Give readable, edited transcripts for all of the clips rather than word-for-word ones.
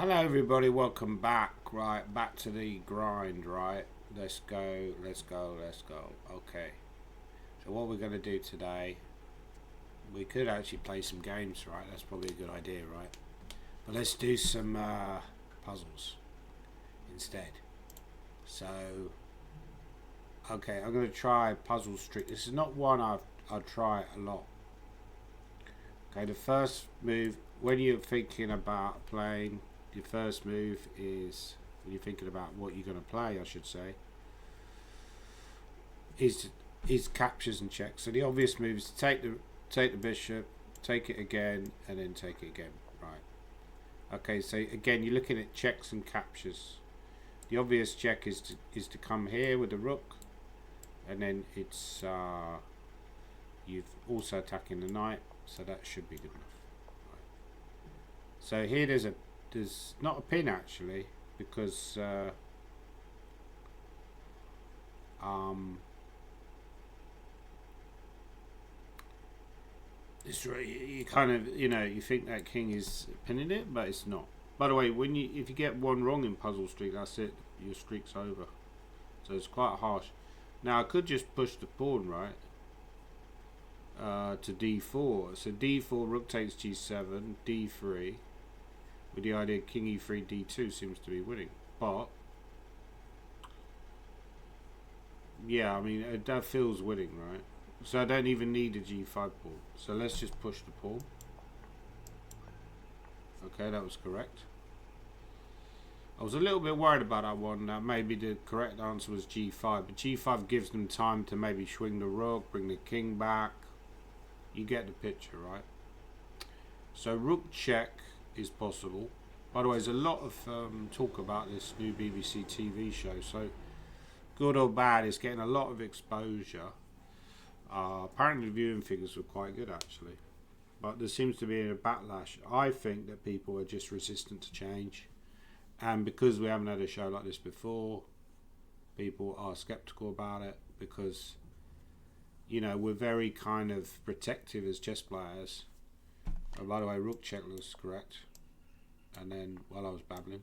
Hello everybody, welcome back. Right, back to the grind, right? Let's go. Okay. So what we're going to do today, we could actually play some games, right? That's probably a good idea, right? But let's do some puzzles instead. So, okay, I'm going to try Puzzle Street. This is not one I'll try a lot. Okay, the first move, when you're thinking about playing, your first move is, when you're thinking about what you're going to play, I should say, is captures and checks. So the obvious move is to take the bishop, take it again, and then take it again. Right. Okay. So again, you're looking at checks and captures. The obvious check is to come here with the rook, and then it's you've also attacking the knight, so that should be good enough. Right. So here there's not a pin actually, because it's you kind of, you think that king is pinning it, but it's not. By the way, if you get one wrong in Puzzle Street, that's it, your streak's over. So it's quite harsh. Now I could just push the pawn, right, to d4. So d4, rook takes g7, d3, with the idea king e3, d2 seems to be winning. But yeah, I mean, that feels winning, right? So I don't even need a g5 pawn. So let's just push the pawn. Okay, that was correct. I was a little bit worried about that one. That maybe the correct answer was g5, but g5 gives them time to maybe swing the rook, bring the king back. You get the picture, right? So rook check is possible. By the way, there's a lot of talk about this new BBC TV show. So good or bad, it's getting a lot of exposure. Apparently the viewing figures were quite good actually, but there seems to be a backlash. I think that people are just resistant to change, and because we haven't had a show like this before, people are skeptical about it, because we're very kind of protective as chess players. Oh, by the way, rook check looks correct. And then while I was babbling,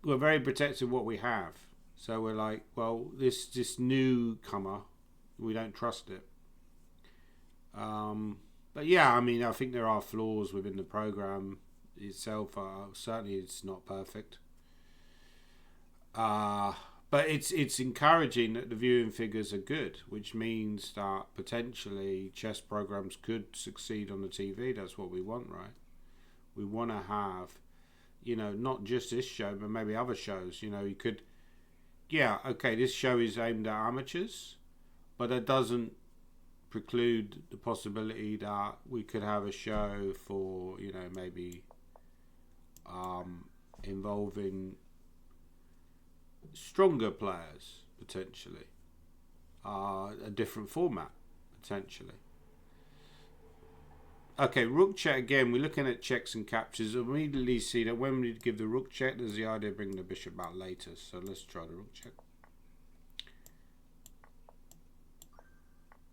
we're very protective of what we have. So we're like, well, this newcomer, we don't trust it. But yeah, I mean, I think there are flaws within the program itself. Certainly, it's not perfect. But it's encouraging that the viewing figures are good, which means that potentially chess programs could succeed on the TV. That's what we want, right? We want to have, not just this show, but maybe other shows. You could, yeah, okay, this show is aimed at amateurs, but that doesn't preclude the possibility that we could have a show for, maybe involving stronger players, potentially. A different format, potentially. Okay, rook check again. We're looking at checks and captures. We immediately see that when we give the rook check, there's the idea of bringing the bishop back later. So let's try the rook check.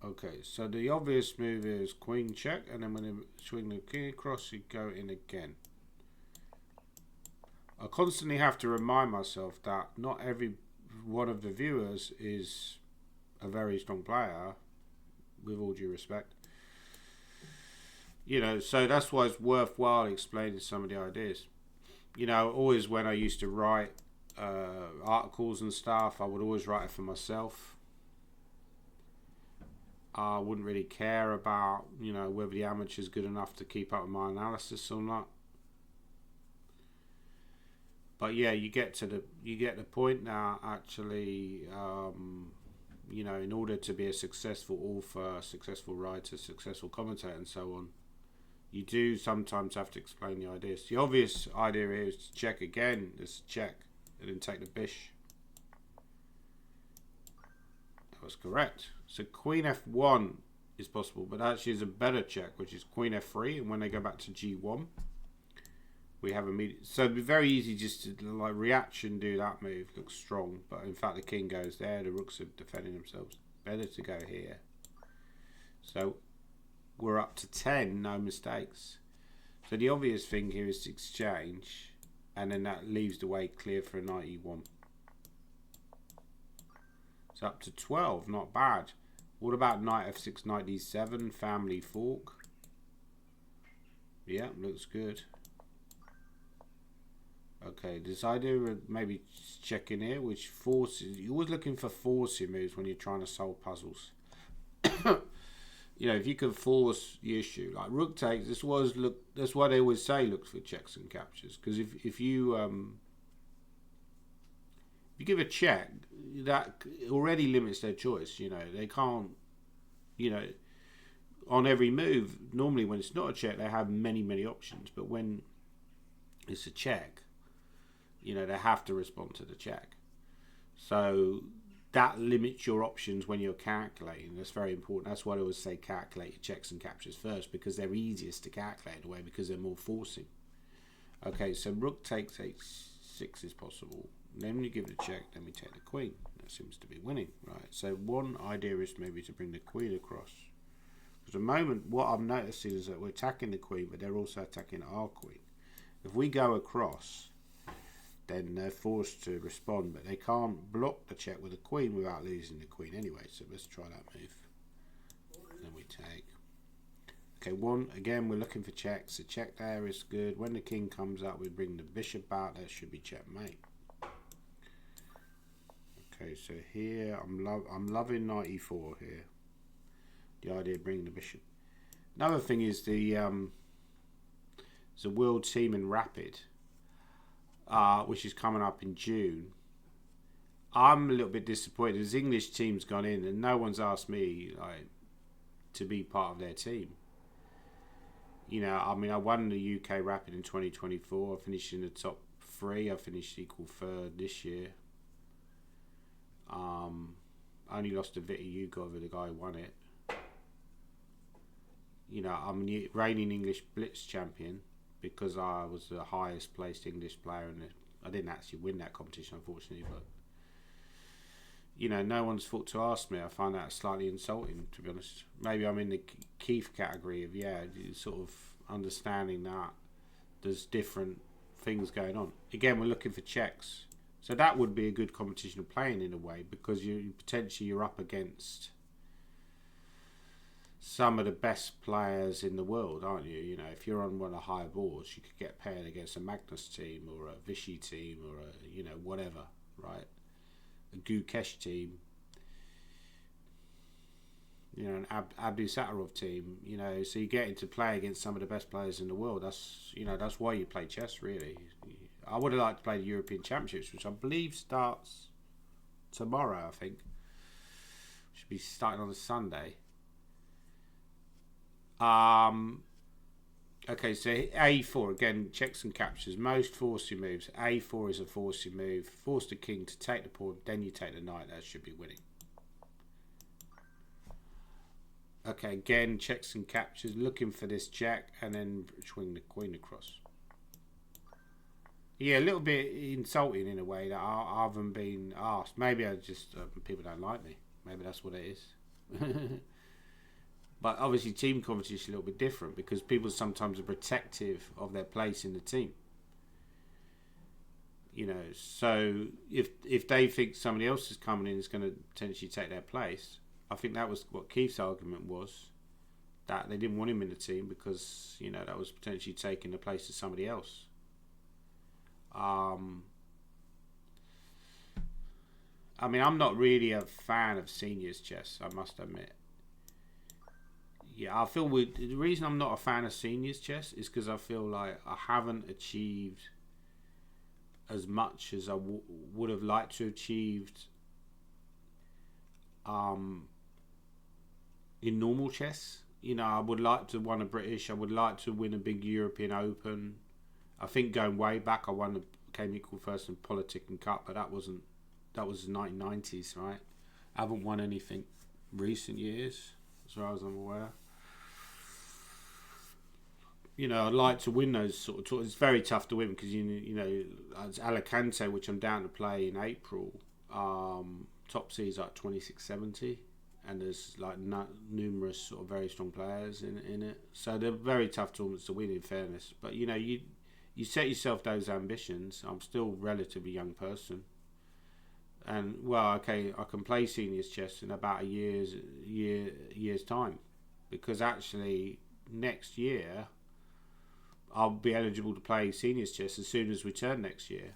Okay, so the obvious move is queen check, and then when you swing the king across, you go in again. I constantly have to remind myself that not every one of the viewers is a very strong player, with all due respect. So that's why it's worthwhile explaining some of the ideas. Always when I used to write articles and stuff, I would always write it for myself. I wouldn't really care about, whether the amateur's good enough to keep up with my analysis or not. But yeah, you get the point now. Actually, in order to be a successful author, successful writer, successful commentator, and so on, you do sometimes have to explain the ideas. The obvious idea here is to check again. Just check and then take the bish. That was correct. So queen f1 is possible, but actually is a better check, which is queen f3, and when they go back to g1, we have immediate. So it'd be very easy just to reaction do that move. Looks strong, but in fact the king goes there. The rooks are defending themselves. Better to go here. So we're up to 10, no mistakes. So So the obvious thing here is to exchange, and then that leaves the way clear for a knight e1. It's up to 12, not bad. What about knight f6, knight d7, family fork? Yeah, looks good. Okay, this idea of maybe checking here, which forces, you're always looking for forcing moves when you're trying to solve puzzles. You know, if you can force the issue, like rook takes, that's why they always say look for checks and captures, because if you give a check, that already limits their choice. You know, they can't, you know, on every move, normally when it's not a check, they have many options, but when it's a check, you know, they have to respond to the check. So that limits your options when you're calculating. That's very important. That's why I always say calculate your checks and captures first, because they're easiest to calculate in a way, because they're more forcing. Okay, so rook takes h6 is possible. Then we give it a check, then we take the queen. That seems to be winning, right? So one idea is maybe to bring the queen across. Because at the moment, what I'm noticing is that we're attacking the queen, but they're also attacking our queen. If we go across, then they're forced to respond, but they can't block the check with the queen without losing the queen anyway. So let's try that move. Then we take. Okay, one, again, we're looking for checks. The check there is good. When the king comes up, we bring the bishop out. That should be checkmate. Okay, so here, I'm loving knight e4 here. The idea of bringing the bishop. Another thing is the it's a world team in Rapid, which is coming up in June. I'm a little bit disappointed. This English team's gone in and no one's asked me like to be part of their team. You know, I mean, I won the UK Rapid in 2024. I finished in the top 3. I finished equal third this year. I only lost to Vita Yugov, the guy who won it. You know, I'm the reigning English Blitz champion because I was the highest placed English player in it. I didn't actually win that competition, unfortunately, but you know, no one's thought to ask me. I find that slightly insulting, to be honest. Maybe I'm in the Keith category of, sort of understanding that there's different things going on. Again, we're looking for checks. So that would be a good competition of playing in a way, because you're up against some of the best players in the world, aren't you? You know, if you're on one of the higher boards, you could get paired against a Magnus team or a Vichy team or a, whatever, right? A Gukesh team, an Abdu Satarov team, so you get into play against some of the best players in the world. That's why you play chess, really. I would have liked to play the European Championships, which I believe starts tomorrow, I think. Should be starting on a Sunday. Okay, so A4, again, checks and captures. Most forcing moves. A4 is a forcing move. Force the king to take the pawn, then you take the knight. That should be winning. Okay, again, checks and captures. Looking for this check, and then swing the queen across. Yeah, a little bit insulting in a way that I haven't been asked. Maybe I just, people don't like me. Maybe that's what it is. But obviously team competition is a little bit different, because people sometimes are protective of their place in the team. So if they think somebody else is coming in is going to potentially take their place, I think that was what Keith's argument was, that they didn't want him in the team because, that was potentially taking the place of somebody else. I mean, I'm not really a fan of seniors chess, I must admit. Yeah, I feel the reason I'm not a fan of seniors chess is because I feel like I haven't achieved as much as I would have liked to have achieved in normal chess. I would like to win a British. I would like to win a big European Open. I think going way back, came equal first in Politic Cup, but that was the 1990s, right? I haven't won anything recent years, as far as I'm aware. I'd like to win those sort of tours. It's very tough to win because it's Alicante, which I'm down to play in April. Top C is like 2670, and there's like numerous sort of very strong players in it. So they're very tough tournaments to win, in fairness. But you know, you set yourself those ambitions. I'm still a relatively young person, and well, okay, I can play seniors chess in about a year's time, because actually next year I'll be eligible to play seniors chess as soon as we turn next year.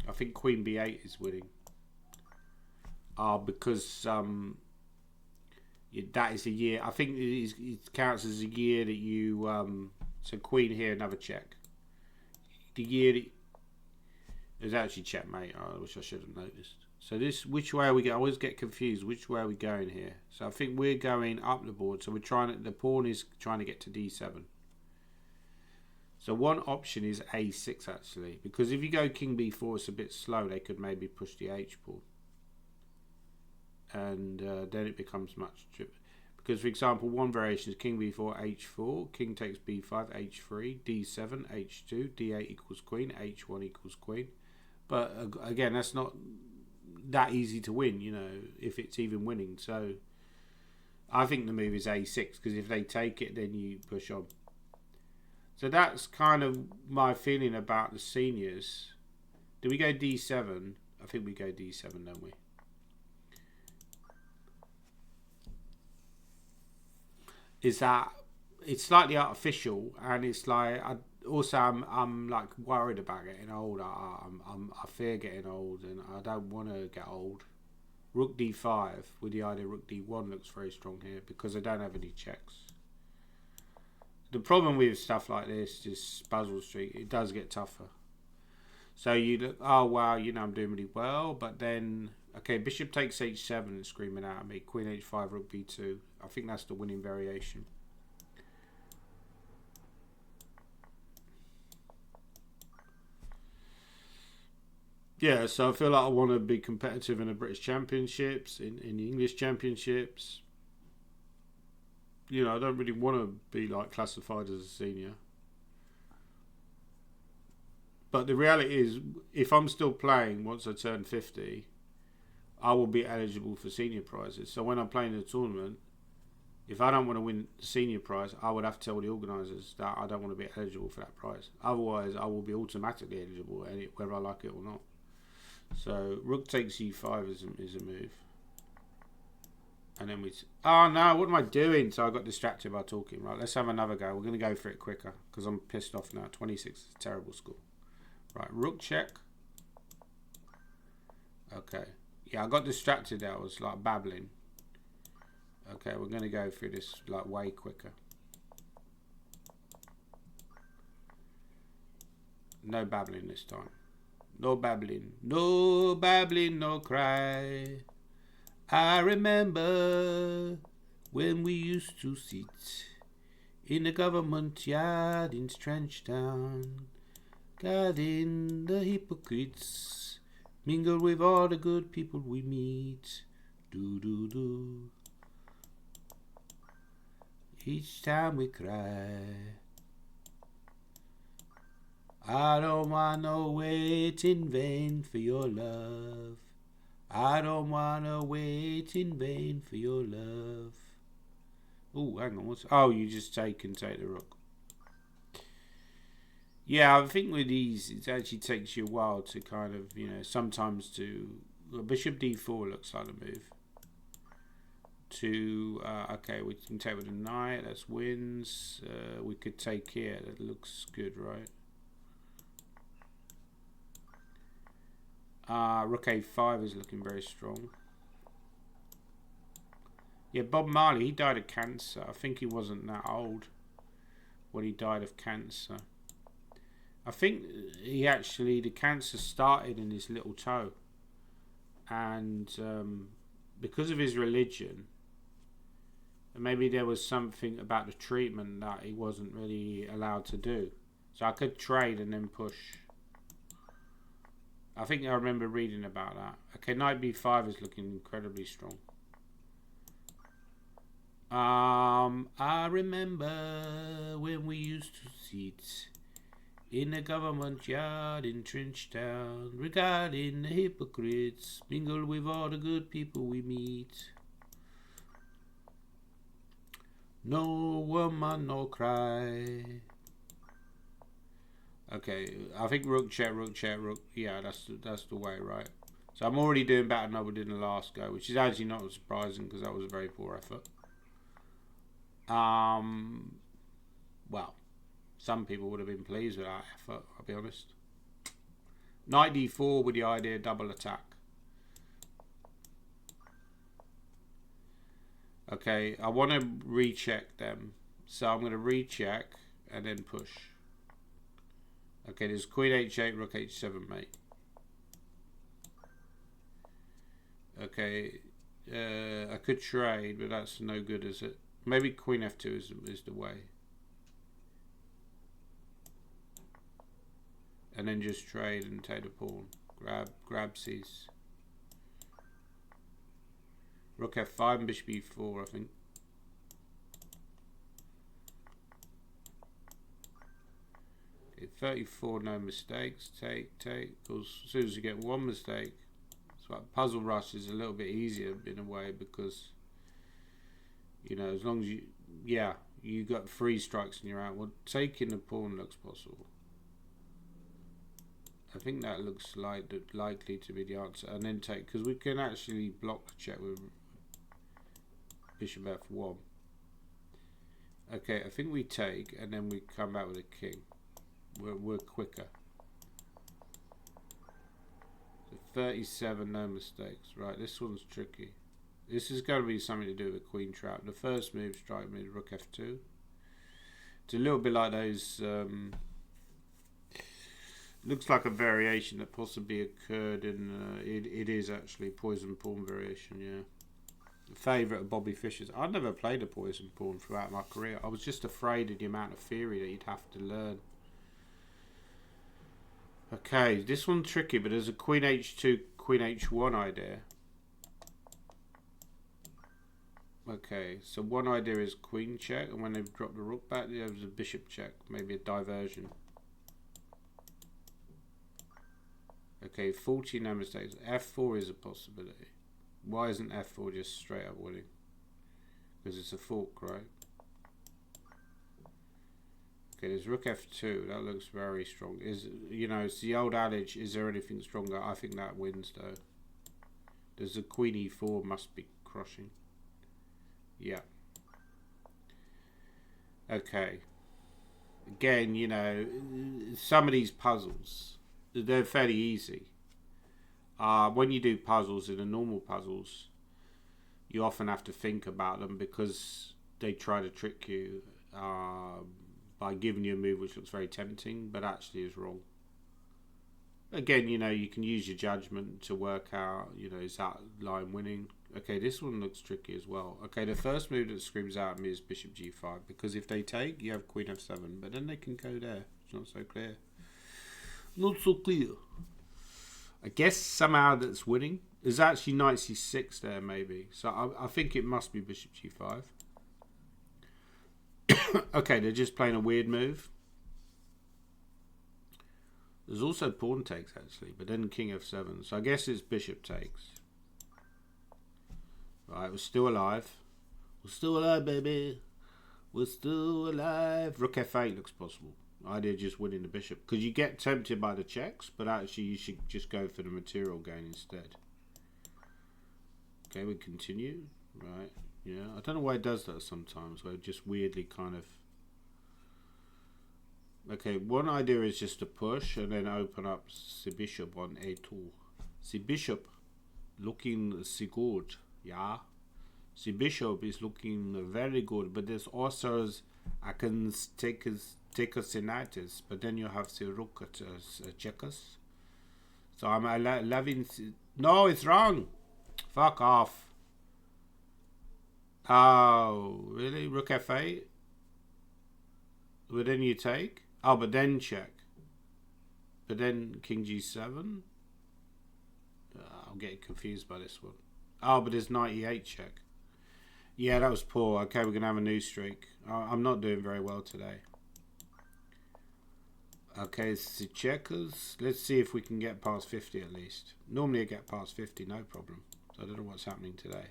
I think Queen B8 is winning. Because that is a year. I think it counts as a year that you. So Queen here, another check. The year that there's actually checkmate. I wish I should have noticed. So this, which way are we going? I always get confused. Which way are we going here? So I think we're going up the board. So we're trying to. The pawn is trying to get to D7. So one option is A6 actually, because if you go King B4, it's a bit slow. They could maybe push the H pawn, and then it becomes much tricky. Because for example, one variation is King B4, H4, King takes B5, H3, D7, H2, D8 equals Queen, H1 equals Queen. But again, that's not that easy to win, you know, if it's even winning. So I think the move is A6, because if they take it, then you push on. So that's kind of my feeling about the seniors. Do we go D7? I think we go D7, don't we? Is that it's slightly artificial, and it's like I'm like worried about getting old. I fear getting old, and I don't want to get old. Rook D5 with the idea Rook D1 looks very strong here, because I don't have any checks. The problem with stuff like this is Puzzle Street. It does get tougher. So you look, oh wow, you know, I'm doing really well, but then okay, Bishop takes H7 and screaming out at me. Queen H5, Rook B2. I think that's the winning variation. Yeah, so I feel like I want to be competitive in the British Championships, in the English Championships. You know, I don't really want to be like classified as a senior. But the reality is, if I'm still playing once I turn 50, I will be eligible for senior prizes. So when I'm playing a tournament, if I don't want to win the senior prize, I would have to tell the organisers that I don't want to be eligible for that prize. Otherwise, I will be automatically eligible, whether I like it or not. So Rook takes E5 is a move. And then oh no, what am I doing? So I got distracted by talking. Right, let's have another go. We're going to go for it quicker, because I'm pissed off now. 26 is a terrible score. Right, Rook check. Okay. Yeah, I got distracted there. I was like babbling. Okay, we're going to go through this like way quicker. No babbling this time. No babbling. No babbling, no cry. I remember when we used to sit in the government yard in Strange Town, guarding the hypocrites, mingle with all the good people we meet. Do do do. Each time we cry. I don't want to wait in vain for your love. I don't want to wait in vain for your love. Oh, hang on. Oh, you just take the rook. Yeah, I think with these, it actually takes you a while to kind of, you know, sometimes to... Well, Bishop D4 looks like the move. Okay, we can take with a knight. That's wins. We could take here. That looks good, right? Rook A5 is looking very strong. Yeah, Bob Marley, he died of cancer. I think he wasn't that old when he died of cancer. I think he actually, the cancer started in his little toe. And because of his religion, maybe there was something about the treatment that he wasn't really allowed to do. So I could trade and then push. I think I remember reading about that. Okay, knight b5 is looking incredibly strong. I remember when we used to sit in the government yard in Trench Town, regarding the hypocrites, mingle with all the good people we meet. No woman, no cry. Okay, I think rook check, rook check, rook. Yeah, that's the way, right? So I'm already doing better than I did in the last go, which is actually not surprising because that was a very poor effort. Well, some people would have been pleased with that effort, I'll be honest. Knight d4 with the idea double attack. Okay, I want to recheck them. So I'm going to recheck and then push. Okay, there's queen h8, rook h7, mate. Okay, I could trade, but that's no good, is it? Maybe queen f2 is the way. And then just trade and take the pawn. Grab C's. Rook f5 and bishop e4, I think. Okay, 34, no mistakes. Take. As soon as you get one mistake, so like puzzle rush is a little bit easier in a way because, you know, as long as you got 3 strikes and you're out. Well, taking the pawn looks possible. I think that looks likely to be the answer. And then take, because we can actually block the check with bishop f1. Okay, I think we take and then we come back with a king. We're quicker. So 37, no mistakes. Right, this one's tricky. This is going to be something to do with a queen trap. The first move, strike move, rook f2. It's a little bit like those... looks like a variation that possibly occurred in... it is actually poison pawn variation, yeah. A favourite of Bobby Fischer's. I've never played a poison pawn throughout my career. I was just afraid of the amount of theory that you'd have to learn. Okay, this one's tricky, but there's a queen h2, queen h1 idea. Okay, so one idea is queen check, and when they've dropped the rook back, there's a bishop check, maybe a diversion. Okay, 40, no mistakes. f4 is a possibility. Why isn't f4 just straight up winning? Because it's a fork, right? Okay, there's rook f2. That looks very strong. You know, it's the old adage, is there anything stronger? I think that wins, though. There's a queen e4, must be crushing. Yeah. Okay. Again, you know, some of these puzzles, they're fairly easy. When you do puzzles in the normal puzzles, you often have to think about them because they try to trick you by giving you a move which looks very tempting but actually is wrong. Again, you know, you can use your judgment to work out, you know, is that line winning? Okay, this one looks tricky as well. Okay, the first move that screams out at me is bishop g5 because if they take, you have queen f7, but then they can go there. It's not so clear. Not so clear. I guess somehow that's winning. There's actually knight c6 there, maybe. So I think it must be bishop g5. Okay, they're just playing a weird move. There's also pawn takes, actually, but then king f7. So I guess it's bishop takes. Right, we're still alive. We're still alive, baby. We're still alive. Rook f8 looks possible. Idea just winning the bishop. Because you get tempted by the checks, but actually you should just go for the material gain instead. Okay, we continue. Right, yeah. I don't know why it does that sometimes, where it just weirdly kind of... Okay, one idea is just to push and then open up the bishop on a2. The bishop looking so good, yeah. The bishop is looking very good, but there's also I can take a senatus, but then you have the rook at checkers. So I'm loving. No, it's wrong. Fuck off. Oh, really? Rook f8. But then you take. Oh, but then check. But then king g7. I'm getting confused by this one. Oh, but there's knight e8 check. Yeah, that was poor. Okay, we're going to have a new streak. I'm not doing very well today. Okay, it's the checkers. Let's see if we can get past 50 at least. Normally I get past 50, no problem. So I don't know what's happening today.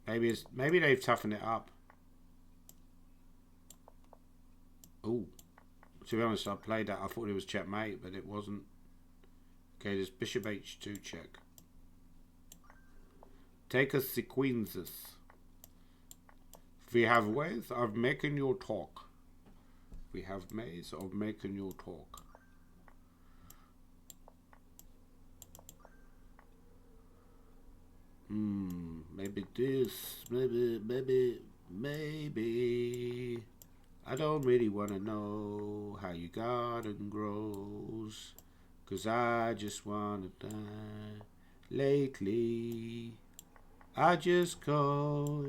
Maybe they've toughened it up. Oh, to be honest, I played that. I thought it was checkmate, but it wasn't. Okay, there's bishop h2 check. Take us sequences. We have ways of making you talk. We have ways of making you talk. Maybe this, maybe. I don't really want to know how your garden grows, 'cause I just want to die. Lately, I just call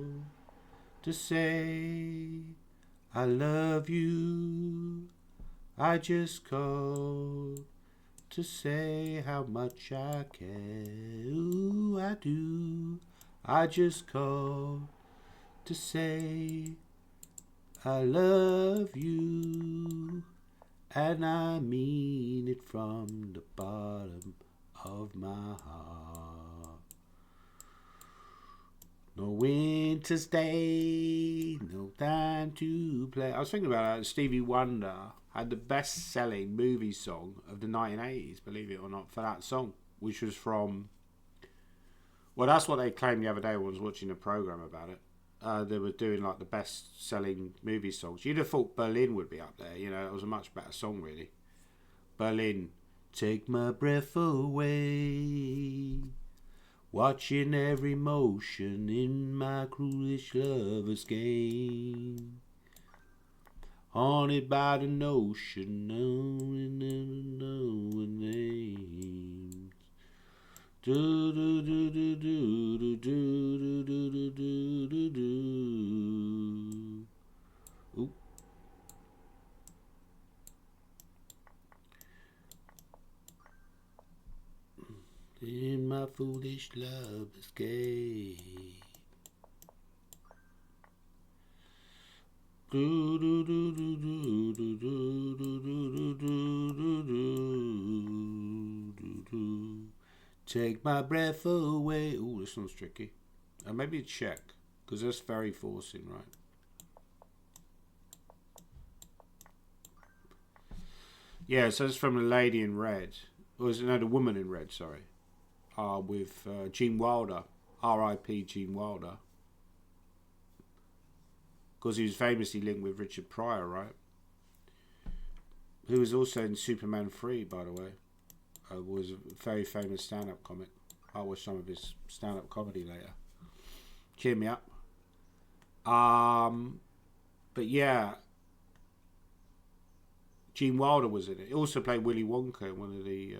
to say I love you. I just call to say how much I care. Ooh, I do. I just call to say I love you, and I mean it from the bottom of my heart. No winter's day, no time to play. I was thinking about that. Stevie Wonder had the best-selling movie song of the 1980s, believe it or not, for that song, which was from... Well, that's what they claimed the other day when I was watching a program about it. They were doing like the best-selling movie songs. You'd have thought Berlin would be up there. You know, it was a much better song, really. Berlin, take my breath away, watching every motion in my cruelish lover's game, haunted by the notion, knowing names. Do do do do do do do do do do do do. Oop. In my foolish love escape. Do do do do do do do do do do do do. Take my breath away. Ooh, this one's tricky. Maybe a check, because that's very forcing, right? Yeah, so it's from the lady in red. Or is it, no, the woman in red, sorry. With Gene Wilder. R.I.P. Gene Wilder. Because he was famously linked with Richard Pryor, right? Who was also in Superman 3, by the way. Was a very famous stand-up comic. I'll watch some of his stand-up comedy later. Cheer me up. But yeah, Gene Wilder was in it. He also played Willy Wonka in one of the,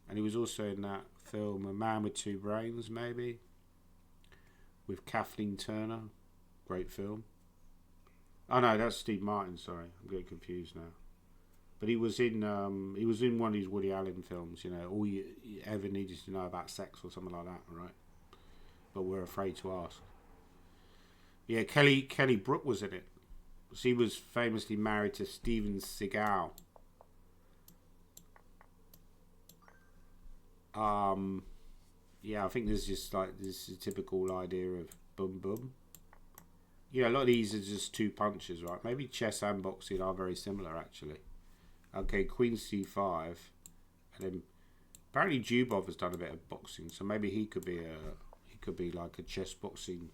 and he was also in that film, A Man with Two Brains, maybe, with Kathleen Turner. Great film. Oh no, that's Steve Martin. Sorry, I'm getting confused now. But he was in one of these Woody Allen films. You know, all you ever needed to know about sex or something like that, right? But we're afraid to ask. Yeah, Kelly Brook was in it. She was famously married to Steven Seagal. Yeah, I think there's just like this typical idea of boom boom. You know, a lot of these are just two punches, right? Maybe chess and boxing are very similar, actually. Okay, Queen C5, and then apparently Zubov has done a bit of boxing, so maybe he could be like a chess boxing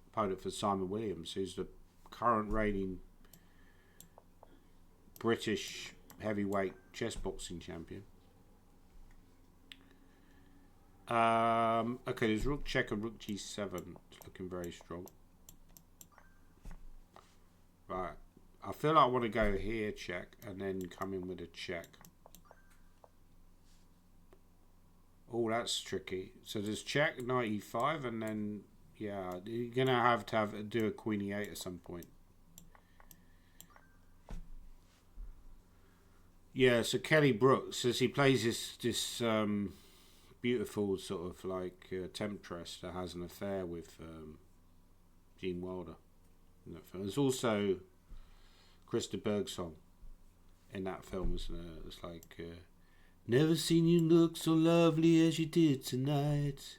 opponent for Simon Williams, who's the current reigning British heavyweight chess boxing champion. Okay, there's Rook check and Rook G7. It's looking very strong. Right. I feel like I want to go here, check, and then come in with a check. Oh, that's tricky. So there's check, knight e5, and then, yeah, you're going to have do a queen e8 at some point. Yeah, so Kelly Brooks, as he plays this beautiful sort of like temptress that has an affair with Gene Wilder. There's also Krista Bergson in that film. It's like, never seen you look so lovely as you did tonight.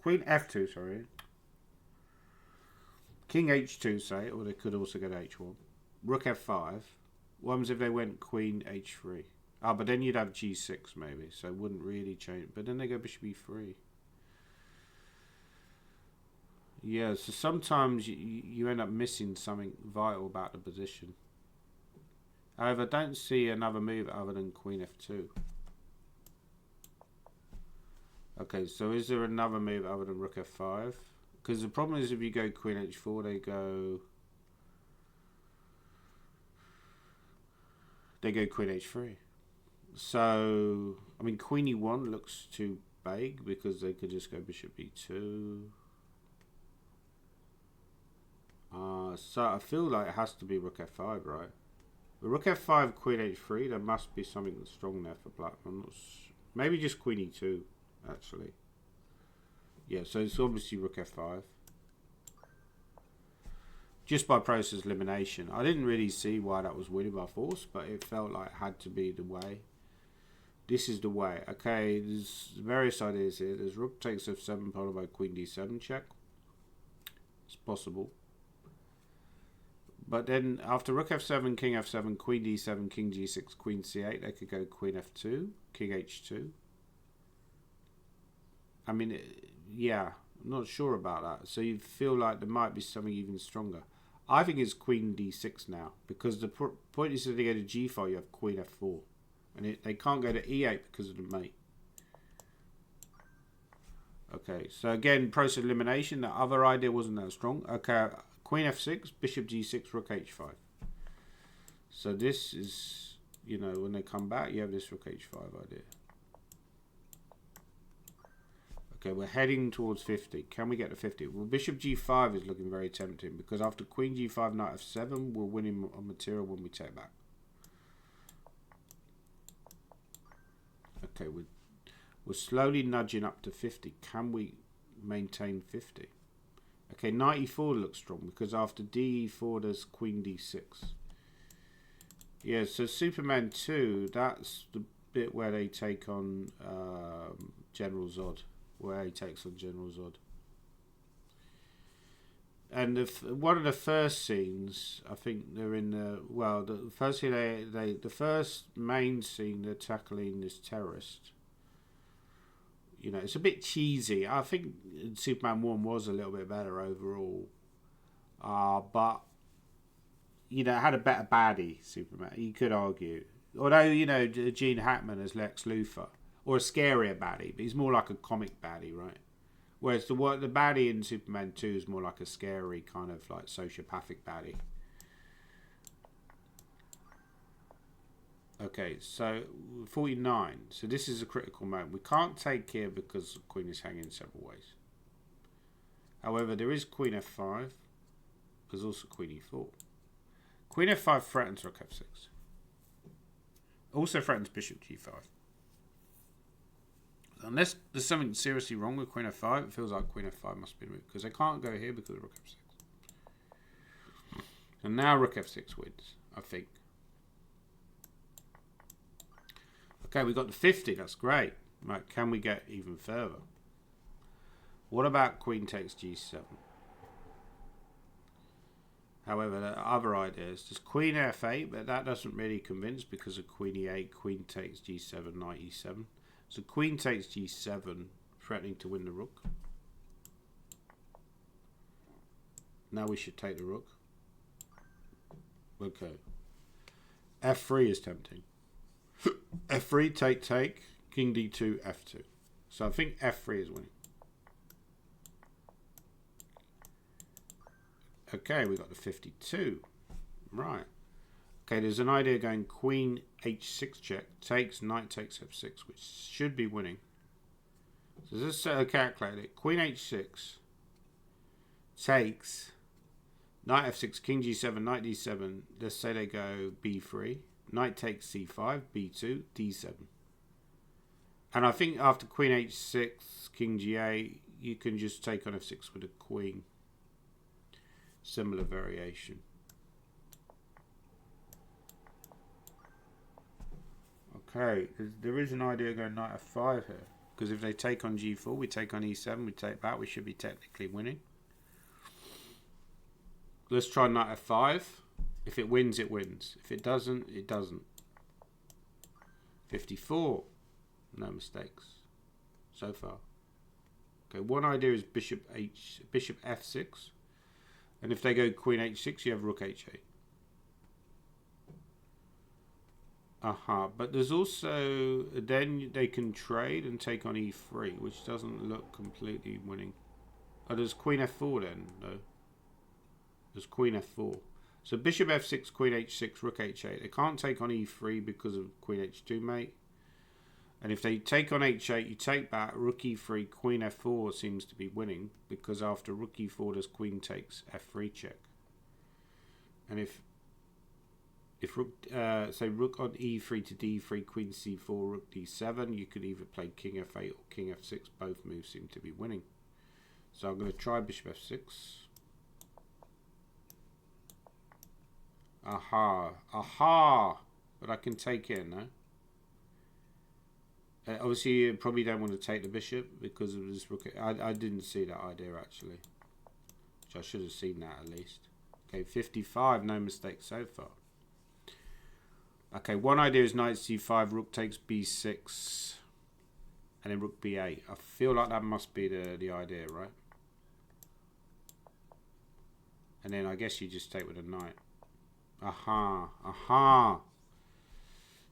Queen f2, sorry. King h2, say, or they could also go to h1. Rook f5. What happens if they went queen h3? Ah, but then you'd have g6 maybe, so it wouldn't really change. But then they go bishop e3. Yeah, so sometimes you end up missing something vital about the position. However, I don't see another move other than queen f2. Okay, so is there another move other than rook f5? Because the problem is if you go queen h4, they go queen h3. So, I mean, queen e1 looks too big because they could just go bishop e2. So I feel like it has to be rook f5, right? But rook f5, queen h3, there must be something that's strong there for black. Maybe just queen e2, actually. Yeah, so it's obviously rook f5. Just by process elimination. I didn't really see why that was winning by force, but it felt like it had to be the way. This is the way. Okay, there's various ideas here. There's rook takes f7 followed by queen d7 check. It's possible. But then after rook f7, king f7, queen d7, king g6, queen c8, they could go queen f2, king h2. I mean, yeah, I'm not sure about that. So you feel like there might be something even stronger. I think it's queen d6 now, because the point is that they go to g5, you have queen f4. And they can't go to e8 because of the mate. Okay, so again, process elimination. The other idea wasn't that strong. Okay, queen f6, bishop g6, rook h5. So this is, you know, when they come back, you have this rook h5 idea. Okay, we're heading towards 50. Can we get to 50? Well, bishop g5 is looking very tempting because after queen g5, knight f7, we're winning on material when we take back. Okay, we're slowly nudging up to 50. Can we maintain 50? Okay, knight e4 looks strong because after d4, there's queen d6. Yeah, so Superman 2, that's the bit where they take on General Zod. Where he takes on General Zod. And one of the first scenes, I think they're in the, well, the first scene the first main scene they're tackling this terrorist. You know, it's a bit cheesy. I think Superman 1 was a little bit better overall. But, you know, it had a better baddie, Superman. You could argue. Although, you know, Gene Hackman as Lex Luthor. Or a scarier baddie, but he's more like a comic baddie, right? Whereas the baddie in Superman 2 is more like a scary kind of like sociopathic baddie. Okay, so 49. So this is a critical moment. We can't take here because the queen is hanging several ways. However, there is queen f5. There's also queen e4. Queen f5 threatens rook f6. Also threatens bishop g5. Unless there's something seriously wrong with queen f5, it feels like queen f5 must be the move. Because they can't go here because of rook f6. And now rook f6 wins, I think. Okay, we got the 50. That's great. Right, can we get even further? What about queen takes g7? However, there are other ideas. There's queen f8, but that doesn't really convince because of queen e8, queen takes g7, knight e7. So queen takes g7, threatening to win the rook. Now we should take the rook. Okay. f3 is tempting. f3, take, king d2, f2. So I think f3 is winning. Okay, we got the 52. Right. Okay, there's an idea going queen h6 check, takes, knight takes f6, which should be winning. So let's calculate it. Queen h6 takes, knight f6, king g7, knight d7. Let's say they go b3. Knight takes c5, b2, d7. And I think after queen h6, king g8, you can just take on f6 with a queen. Similar variation. Okay, there is an idea going knight f5 here. because if they take on g4, we take on e7, we take back, we should be technically winning. Let's try knight f5. If it wins, it wins. If it doesn't, it doesn't. 54. No mistakes so far. Okay, one idea is bishop f6. And if they go queen h6, you have rook h8. But there's also, then they can trade and take on e3, which doesn't look completely winning. Oh, there's queen f4 then, though. There's queen f4. So bishop f6, queen h6, rook h8. They can't take on e3 because of queen h2 mate. And if they take on h8, you take back, rook e3, queen f4 seems to be winning, because after rook e4, there's queen takes f3 check. And if rook, say rook on e3 to d3, queen c4, rook d7, you could either play king f8 or king f6. Both moves seem to be winning. So I'm going to try bishop f6. But I can take in, no? Obviously, you probably don't want to take the bishop because of this rook. I didn't see that idea, actually. Which I should have seen that at least. Okay, 55, no mistakes so far. Okay, one idea is knight c5, rook takes b6, and then rook b8. I feel like that must be the idea, right? And then I guess you just take with a knight.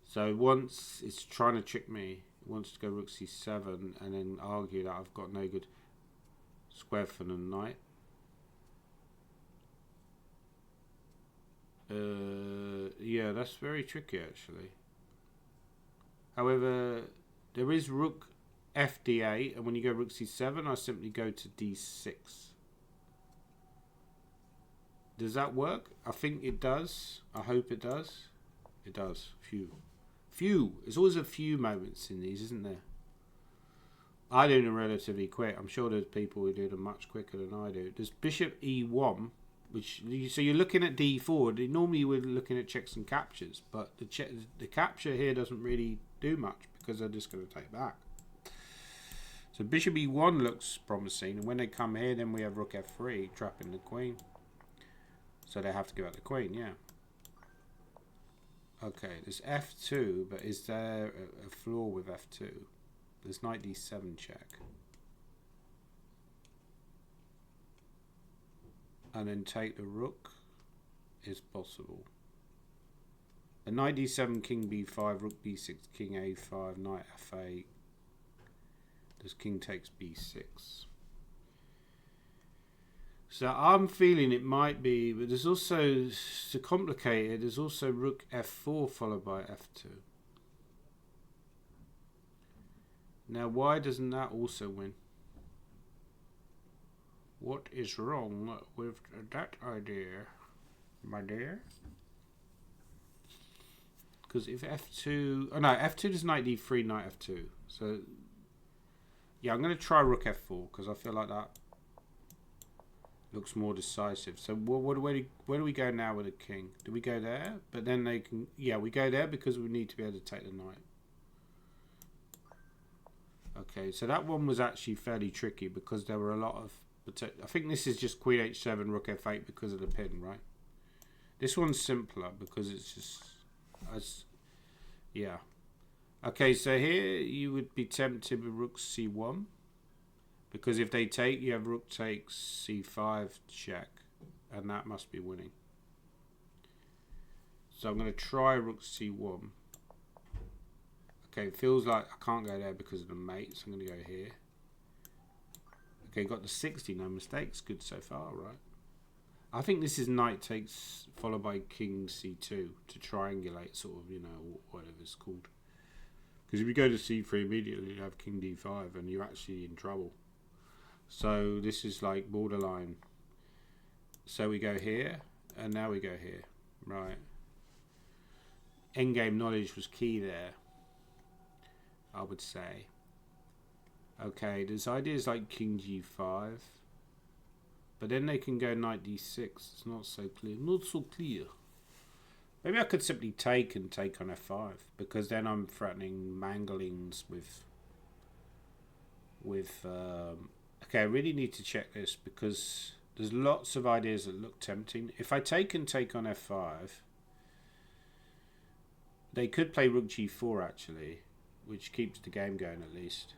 So once it's trying to trick me, it wants to go rook c7 and then argue that I've got no good square for the knight. Yeah, that's very tricky actually. However, there is rook fd8, and when you go rook c7, I simply go to d6. Does that work? I think it does. I hope it does. It does. Few. There's always a few moments in these, isn't there? I do them relatively quick. I'm sure there's people who do them much quicker than I do. There's bishop e1, which, so you're looking at d4. Normally we're looking at checks and captures, but the capture here doesn't really do much because they're just going to take back. So bishop e1 looks promising, and when they come here, then we have rook f3, trapping the queen. So they have to give out the queen, yeah. Okay, there's f2, but is there a flaw with f2? There's knight d7 check. And then take the rook is possible. A knight d7, king b5, rook b6, king a5, knight f8. There's king takes b6. So I'm feeling it might be, but there's also, to complicate it, there's also rook f4 followed by f2. Now why doesn't that also win? What is wrong with that idea, my dear? Because if f2, oh no, f2 is knight d3, knight f2. So yeah, I'm going to try rook f4 because I feel like that looks more decisive. So where do we go now with the king? Do we go there? But then they can, yeah, we go there because we need to be able to take the knight. Okay, so that one was actually fairly tricky because there were a lot of, I think this is just queen h7, rook f8 because of the pin, right? This one's simpler because it's just, yeah. Okay, so here you would be tempted with rook c1. Because if they take, you have rook takes c5 check, and that must be winning. So I'm going to try rook c1. Okay, it feels like I can't go there because of the mate, so I'm going to go here. Okay, got the 60, no mistakes. Good so far, right? I think this is knight takes followed by king c2 to triangulate, sort of, you know, whatever it's called. Because if you go to c3 immediately, you have king d5, and you're actually in trouble. So this is like borderline. So we go here, and now we go here, right? Endgame knowledge was key there, I would say. Okay, there's ideas like king g5, but then they can go knight d6. It's not so clear. Not so clear. Maybe I could simply take and take on f5, because then I'm threatening manglings with with... okay, I really need to check this because there's lots of ideas that look tempting. If I take on f5, they could play rook g4 actually, which keeps the game going at least.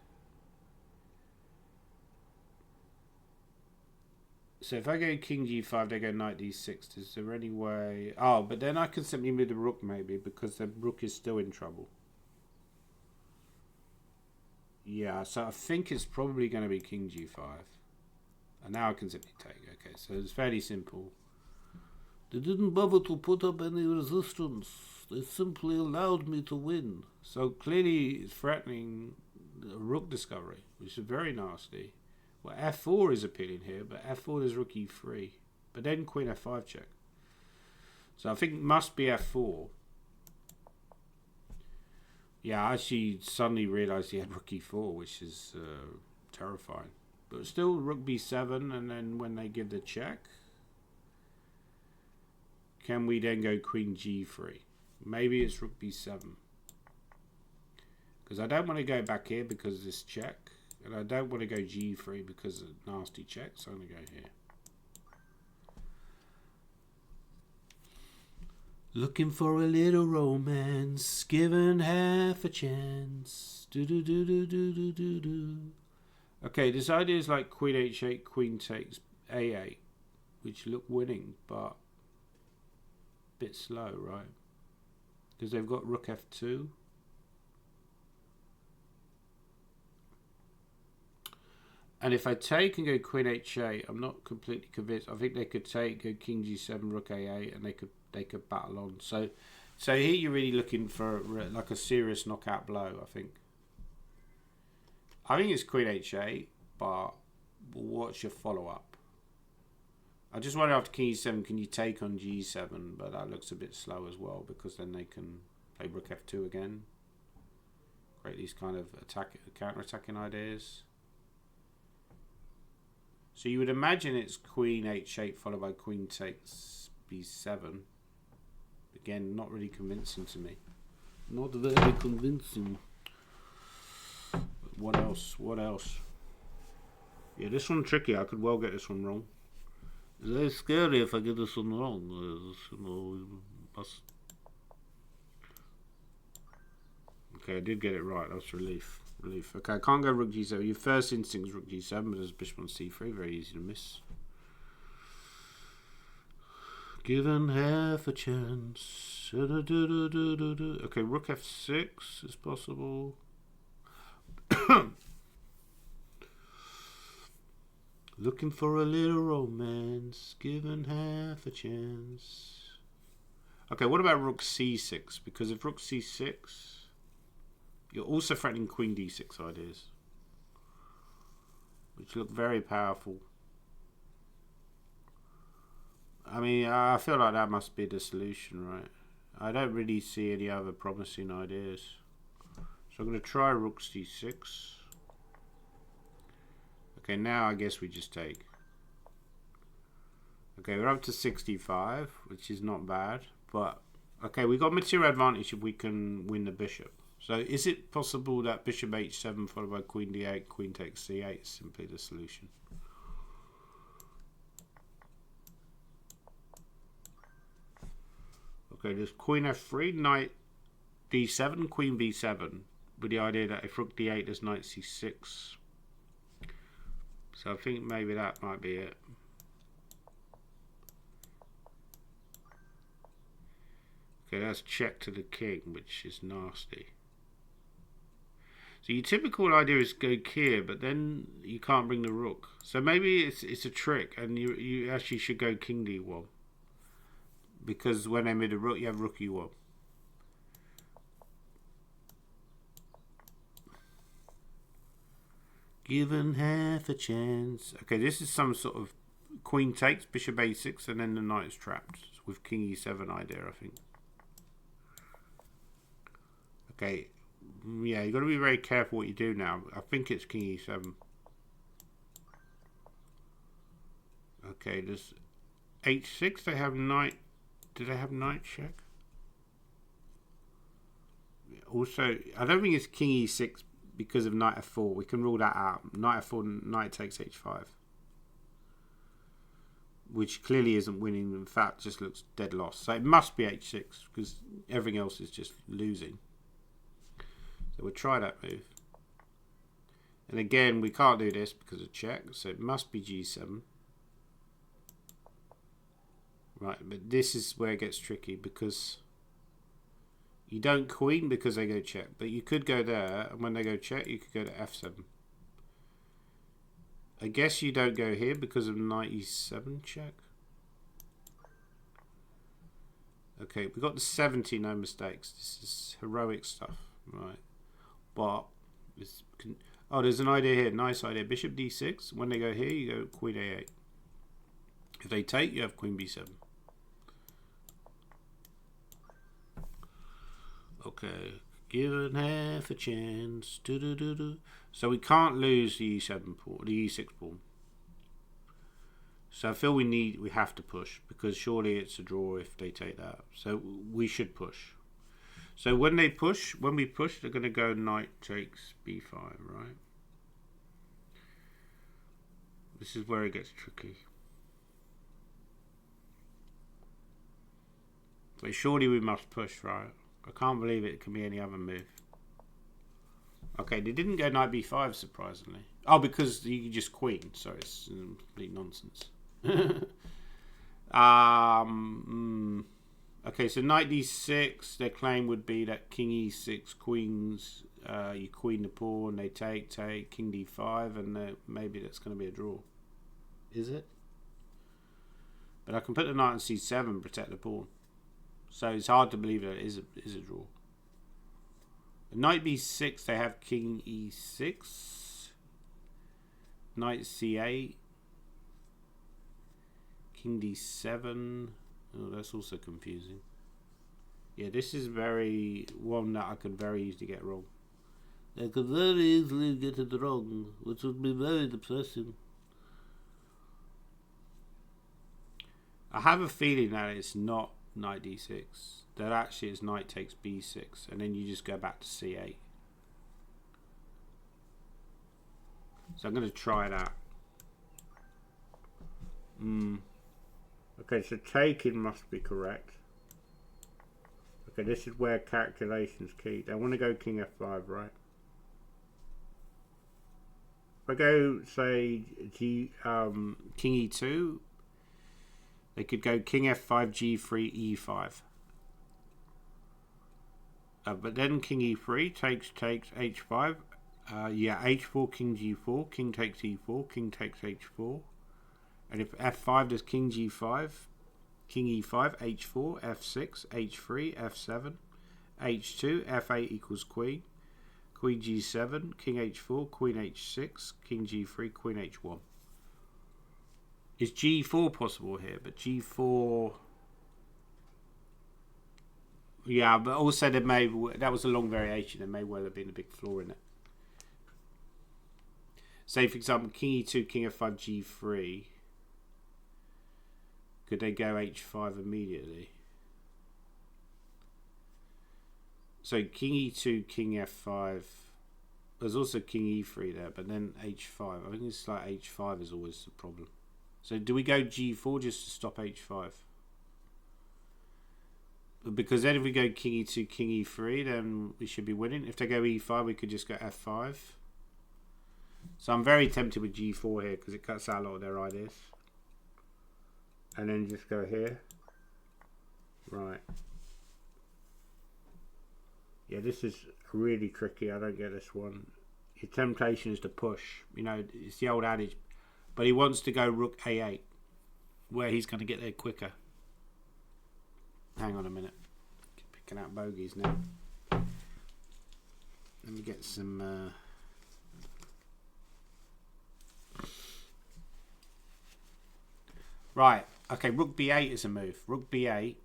So if I go king g5, they go knight d6. Is there any way... Oh, but then I can simply move the rook maybe because the rook is still in trouble. Yeah, so I think it's probably going to be king g5. And now I can simply take. Okay, so it's fairly simple. They didn't bother to put up any resistance. They simply allowed me to win. So clearly it's threatening a rook discovery, which is very nasty. Well, f4 is appealing here, but f4 there's rook e3. But then queen f5 check. So I think it must be f4. Yeah, I actually suddenly realised he had rook e4, which is terrifying. But still rook b7, and then when they give the check, can we then go queen g3? Maybe it's rook b7. Because I don't want to go back here because of this check. And I don't want to go g3 because of nasty check, so I'm going to go here. Looking for a little romance, given half a chance. Do do do do do do do do. Okay, this idea is like queen h8, queen takes a8, which look winning, but a bit slow, right? Because they've got rook f2. And if I take and go queen h8, I'm not completely convinced. I think they could take, go king g7, rook a8, and they could battle on. So here you're really looking for like a serious knockout blow, I think. I think it's queen h8, but what's your follow-up? I just wonder after king e7, can you take on g7? But that looks a bit slow as well, because then they can play rook f2 again. Create these kind of counter-attacking ideas. So you would imagine it's queen h8 followed by queen takes b7. Again, not really convincing to me. Not very convincing. But what else? What else? Yeah, this one's tricky. I could well get this one wrong. It's very scary if I get this one wrong. You know, must... Okay, I did get it right. That's relief. Okay, I can't go rook g7. Your first instinct is rook g7, but there's bishop on c3. Very easy to miss. Given half a chance. Okay, rook f6 is possible. Looking for a little romance. Given half a chance. Okay, what about rook c6? Because if rook c6... You're also threatening queen d6 ideas, which look very powerful. I mean, I feel like that must be the solution, right? I don't really see any other promising ideas. So I'm going to try rook c6. Okay, now I guess we just take. Okay, we're up to 65, which is not bad. But, okay, we got material advantage if we can win the bishop. So is it possible that bishop h7 followed by queen d8, queen takes c8 is simply the solution? Okay, there's queen f3, knight d7, queen b7, with the idea that if rook d8 there's knight c6. So I think maybe that might be it. Okay, that's check to the king, which is nasty. So your typical idea is go here, but then you can't bring the rook. So maybe it's a trick, and you actually should go king d1. Because when they made a rook, you have rook e1. Given half a chance. Okay, this is some sort of queen takes, bishop a6, and then the knight is trapped. With king e7 idea, I think. Okay. Yeah, you've got to be very careful what you do now. I think it's king e7. Okay, there's h6. They have knight. Do they have knight check? Also, I don't think it's king e6 because of knight f4. We can rule that out. Knight f4, knight takes h5. Which clearly isn't winning. In fact, just looks dead lost. So it must be h6 because everything else is just losing. So we'll try that move. And again, we can't do this because of check. So it must be g7. Right, but this is where it gets tricky because you don't queen because they go check. But you could go there, and when they go check, you could go to f7. I guess you don't go here because of knight e7 check. Okay, we got the 70, no mistakes. This is heroic stuff, right? But this can, oh, there's an idea here. Nice idea. Bishop d6. When they go here, you go queen a8. If they take, you have queen b7. Okay, given half a chance. So we can't lose the e7 pawn, the e6 pawn. So I feel we have to push because surely it's a draw if they take that. So we should push. So when we push, they're going to go knight takes b5, right? This is where it gets tricky. But surely we must push, right? I can't believe it can be any other move. Okay, they didn't go knight b5, surprisingly. Oh, because you just queen. So it's complete nonsense. Okay, so knight d6, their claim would be that king e6, queens, you queen the pawn, they take, king d5, and maybe that's going to be a draw. Is it? But I can put the knight on c7 and protect the pawn. So it's hard to believe that it is a draw. Knight b6, they have king e6. Knight c8. King d7. Oh, that's also confusing. Yeah, this is one that I could very easily get wrong. I could very easily get it wrong, which would be very depressing. I have a feeling that it's not knight d6. That actually is knight takes b6, and then you just go back to c8. So I'm going to try that. Okay, so taking must be correct. Okay, this is where calculation's key. They want to go king f5, right? If I go, say, king e2, they could go king f5, g3, e5. But then king e3 takes h5. Yeah, h4, king g4, king takes e4, king takes h4. And if f5 does king g5, king e5, h4, f6, h3, f7, h2, f8 equals queen, queen g7, king h4, queen h6, king g3, queen h1. Is g4 possible here? But g4... Yeah, but also that was a long variation. There may well have been a big flaw in it. Say, for example, king e2, king f5, g3. Could they go h5 immediately? So king e2, king f5. There's also king e3 there, but then h5. I think it's like h5 is always the problem. So do we go g4 just to stop h5? Because then if we go king e2, king e3, then we should be winning. If they go e5, we could just go f5. So I'm very tempted with g4 here because it cuts out a lot of their ideas. And then just go here. Right. Yeah, this is really tricky. I don't get this one. Your temptation is to push. You know, it's the old adage. But he wants to go rook a8, where he's going to get there quicker. Hang on a minute. Picking out bogeys now. Let me get some... Right. Okay, rook b8 is a move. Rook b8.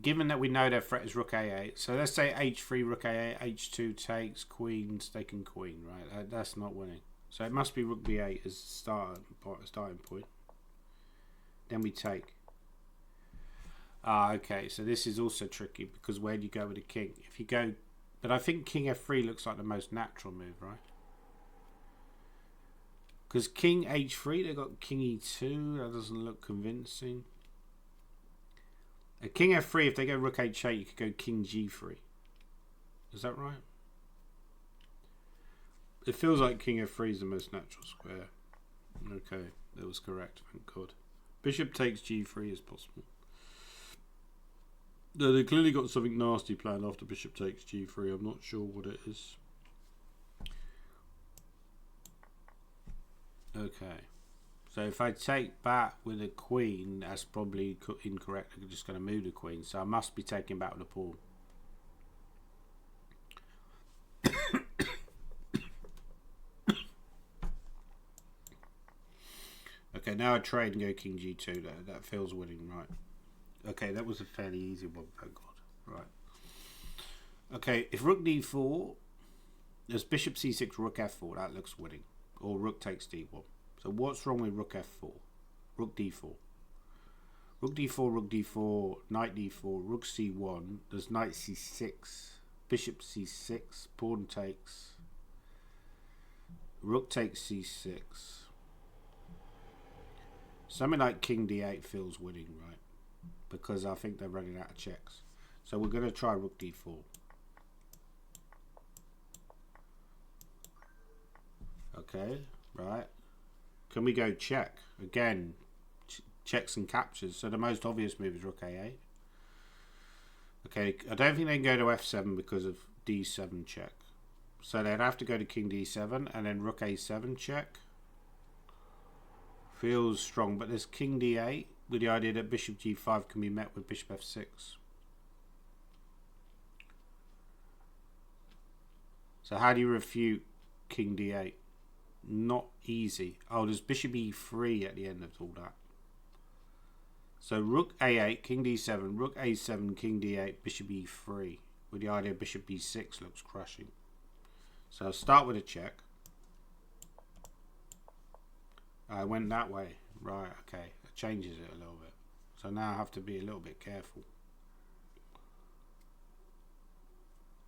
Given that we know their threat is rook a8, so let's say h3, rook a8, h2 takes, queens, taking queen, right? That's not winning. So it must be rook b8 as starting point. Then we take. Okay, so this is also tricky because where do you go with the king? If you go But I think king f3 looks like the most natural move, right? Because king h3, they got king e2. That doesn't look convincing. A king f3, if they go rook h8, you could go king g3. Is that right? It feels like king f3 is the most natural square. Okay, that was correct. Thank God. Bishop takes g3 is possible. No, they clearly got something nasty planned after bishop takes g3. I'm not sure what it is. Okay. So if I take back with a queen, that's probably incorrect. I'm just going to move the queen. So I must be taking back with a pawn. Okay, now I trade and go king g2. That feels winning, right? Okay, that was a fairly easy one, thank God. Right. Okay, if rook d4, there's bishop c6, rook f4. That looks winning. Or rook takes d1. So what's wrong with rook f4? Rook d4. Rook d4, rook d4, knight d4, rook c1. There's knight c6, bishop c6, pawn takes, rook takes c6. Something like king d8 feels winning, right? Because I think they're running out of checks. So we're going to try rook d4. Okay, right. Can we go check? Again, checks and captures. So the most obvious move is rook a8. Okay, I don't think they can go to f7 because of d7 check. So they'd have to go to king d7 and then rook a7 check. Feels strong, but there's king d8 with the idea that bishop g5 can be met with bishop f6. So how do you refute king d8? Not easy. Oh, there's bishop e3 at the end of all that. So rook a8, king d7, rook a7, king d8, bishop e3. With the idea bishop b6 looks crushing. So I'll start with a check. I went that way. Right, okay. That changes it a little bit. So now I have to be a little bit careful.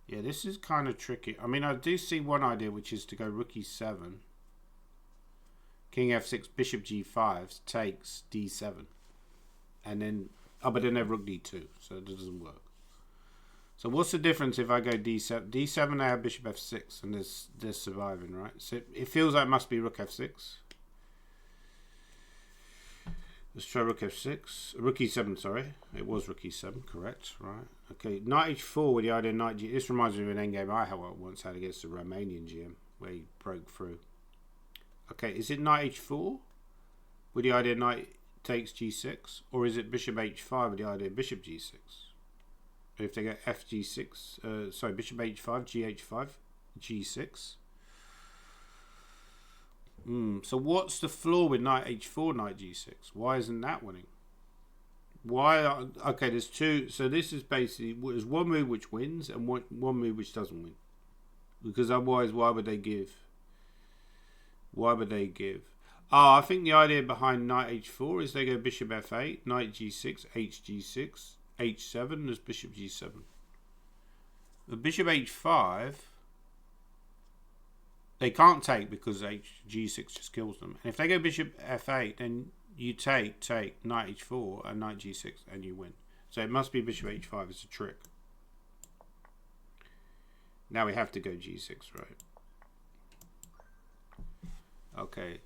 Yeah, this is kind of tricky. I mean, I do see one idea, which is to go rook e7. King f6, bishop g5 takes d7. And then, oh, but then they have rook d2. So it doesn't work. So what's the difference if I go d7? D7, I have bishop f6, and they're surviving, right? So it feels like it must be rook f6. Let's try rook f6. Rook e7, sorry. It was rook e7, correct, right? Okay, knight h4 with the idea knight g. This reminds me of an endgame I once had against the Romanian GM, where he broke through. Okay, is it knight h4 with the idea knight takes g6? Or is it bishop h5 with the idea bishop g6? If they go fg6, sorry, bishop h5, gh5, g6. So what's the flaw with knight h4, knight g6? Why isn't that winning? Okay, there's two. So this is basically, there's one move which wins and one move which doesn't win. Because otherwise, why would they give? I think the idea behind knight h4 is they go bishop f8, knight g6, hg6, h7, there's bishop g7. The bishop h5, they can't take because g6 just kills them. And if they go bishop f8, then you take knight h4 and knight g6 and you win. So it must be bishop h5. It's a trick. Now we have to go g6, right? Okay.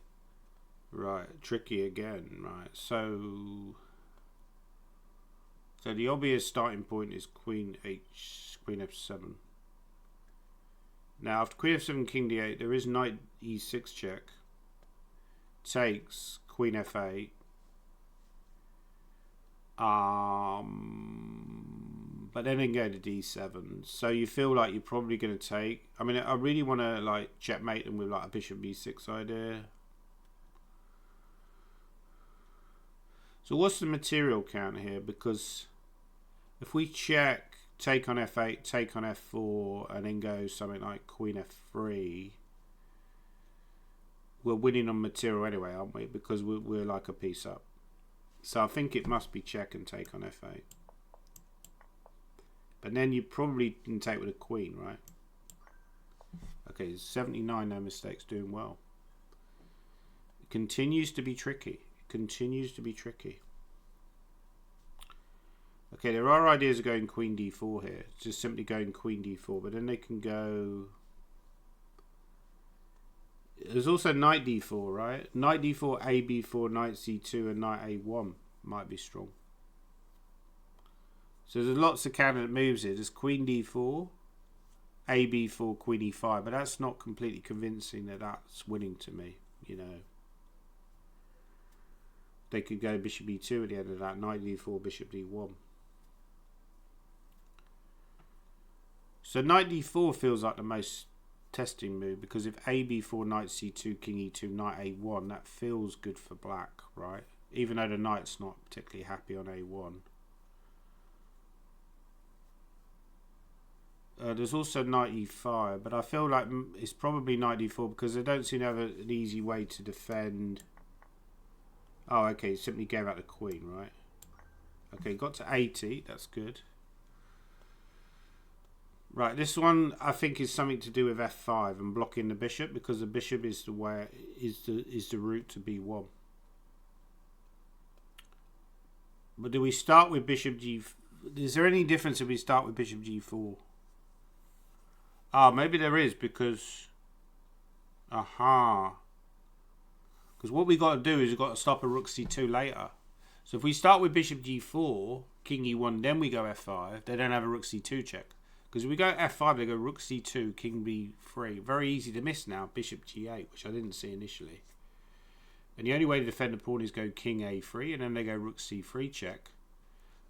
Right. Tricky again, right? So the obvious starting point is queen f7. Now, after queen f7, king d8, there is knight e6 check. Takes queen f8. But then they go to d7. So you feel like you're probably going to take. I mean, I really want to like checkmate them with like a bishop b6 idea. So what's the material count here? Because if we check, take on f8, take on f4, and then go something like queen f3, we're winning on material anyway, aren't we? Because we're like a piece up. So I think it must be check and take on f8. But then you probably can take with a queen, right? Okay, 79, no mistakes, doing well. It continues to be tricky. It continues to be tricky. Okay, there are ideas of going queen d4 here. It's just simply going queen d4, but then they can go... There's also knight d4, right? Knight d4, a b4, knight c2, and knight a1 might be strong. So there's lots of candidate moves here. There's queen d4, a b4, queen e5, but that's not completely convincing that that's winning to me, you know. They could go bishop e2 at the end of that, knight d4, bishop d1. So knight d4 feels like the most testing move, because if a b4, knight c2, king e2, knight a1, that feels good for black, right? Even though the knight's not particularly happy on a1. There's also knight e5, but I feel like it's probably knight d4 because they don't seem to have an easy way to defend. Oh, okay, simply gave out the queen, right? Okay, got to 80, that's good. Right, this one I think is something to do with f5 and blocking the bishop, because the bishop is the way is the route to b1. But do we start with bishop g? Is there any difference if we start with bishop g4? Oh, maybe there is, because because what we got to do is we've got to stop a rook c2 later. So if we start with bishop g4, king e1, then we go f5, they don't have a rook c2 check. Because if we go f5, they go rook c2, king b3. Very easy to miss now, bishop g8, which I didn't see initially. And the only way to defend the pawn is go king a3, and then they go rook c3 check.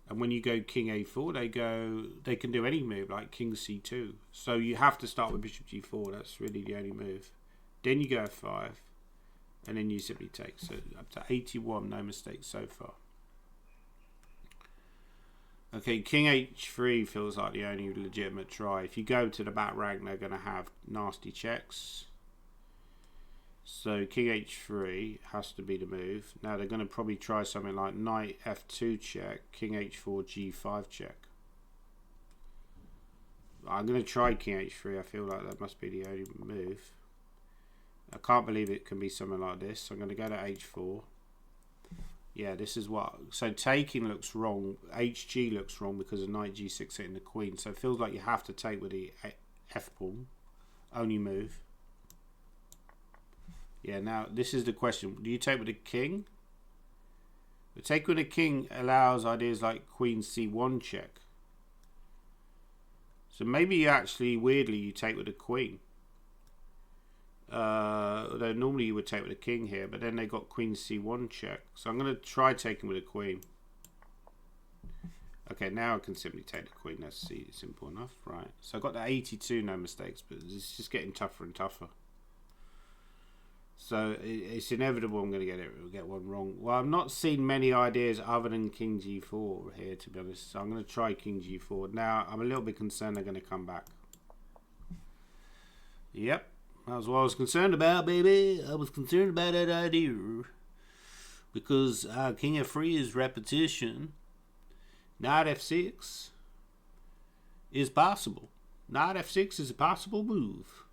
And when you go king a4, they can do any move, like king c2. So you have to start with bishop g4, that's really the only move. Then you go f5, and then you simply take. So up to 81, no mistakes so far. Okay, king h3 feels like the only legitimate try. If you go to the back rank, they're going to have nasty checks. So king h3 has to be the move. Now they're going to probably try something like knight f2 check, king h4, g5 check. I'm going to try king h3. I feel like that must be the only move. I can't believe it can be something like this. So I'm going to go to h4. Yeah, this is what... So taking looks wrong. HG looks wrong because of knight g6 hitting the queen. So it feels like you have to take with the f pawn. Only move. Yeah, now this is the question. Do you take with the king? The take with the king allows ideas like queen c1 check. So maybe you actually, weirdly, you take with the queen. Although normally you would take with the king here, but then they got queen c1 check. So I'm going to try taking with the queen. Okay, now I can simply take the queen. That's simple enough, right? So I got the 82, no mistakes, but it's just getting tougher and tougher. So it's inevitable I'm going to get one wrong. Well, I've not seen many ideas other than king g4 here, to be honest. So I'm going to try king g4. Now, I'm a little bit concerned they're going to come back. Yep. That's what I was concerned about, baby. I was concerned about that idea. Because king f3 is repetition. Knight f6 is possible. Knight f6 is a possible move.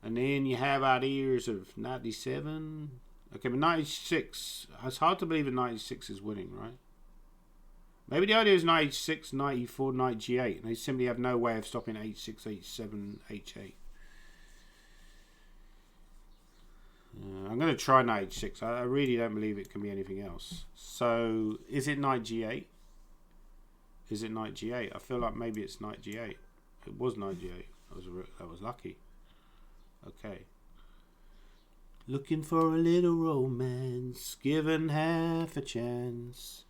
And then you have ideas of knight d7. Okay, but knight h6. It's hard to believe that knight h6 is winning, right? Maybe the idea is knight h6, knight e4, knight g8. And they simply have no way of stopping h6, h7, h8. I'm going to try knight h6. I really don't believe it can be anything else. So, is it knight g8? Is it knight g8? I feel like maybe it's knight g8. It was knight g8. That was lucky. Okay. Looking for a little romance, given half a chance.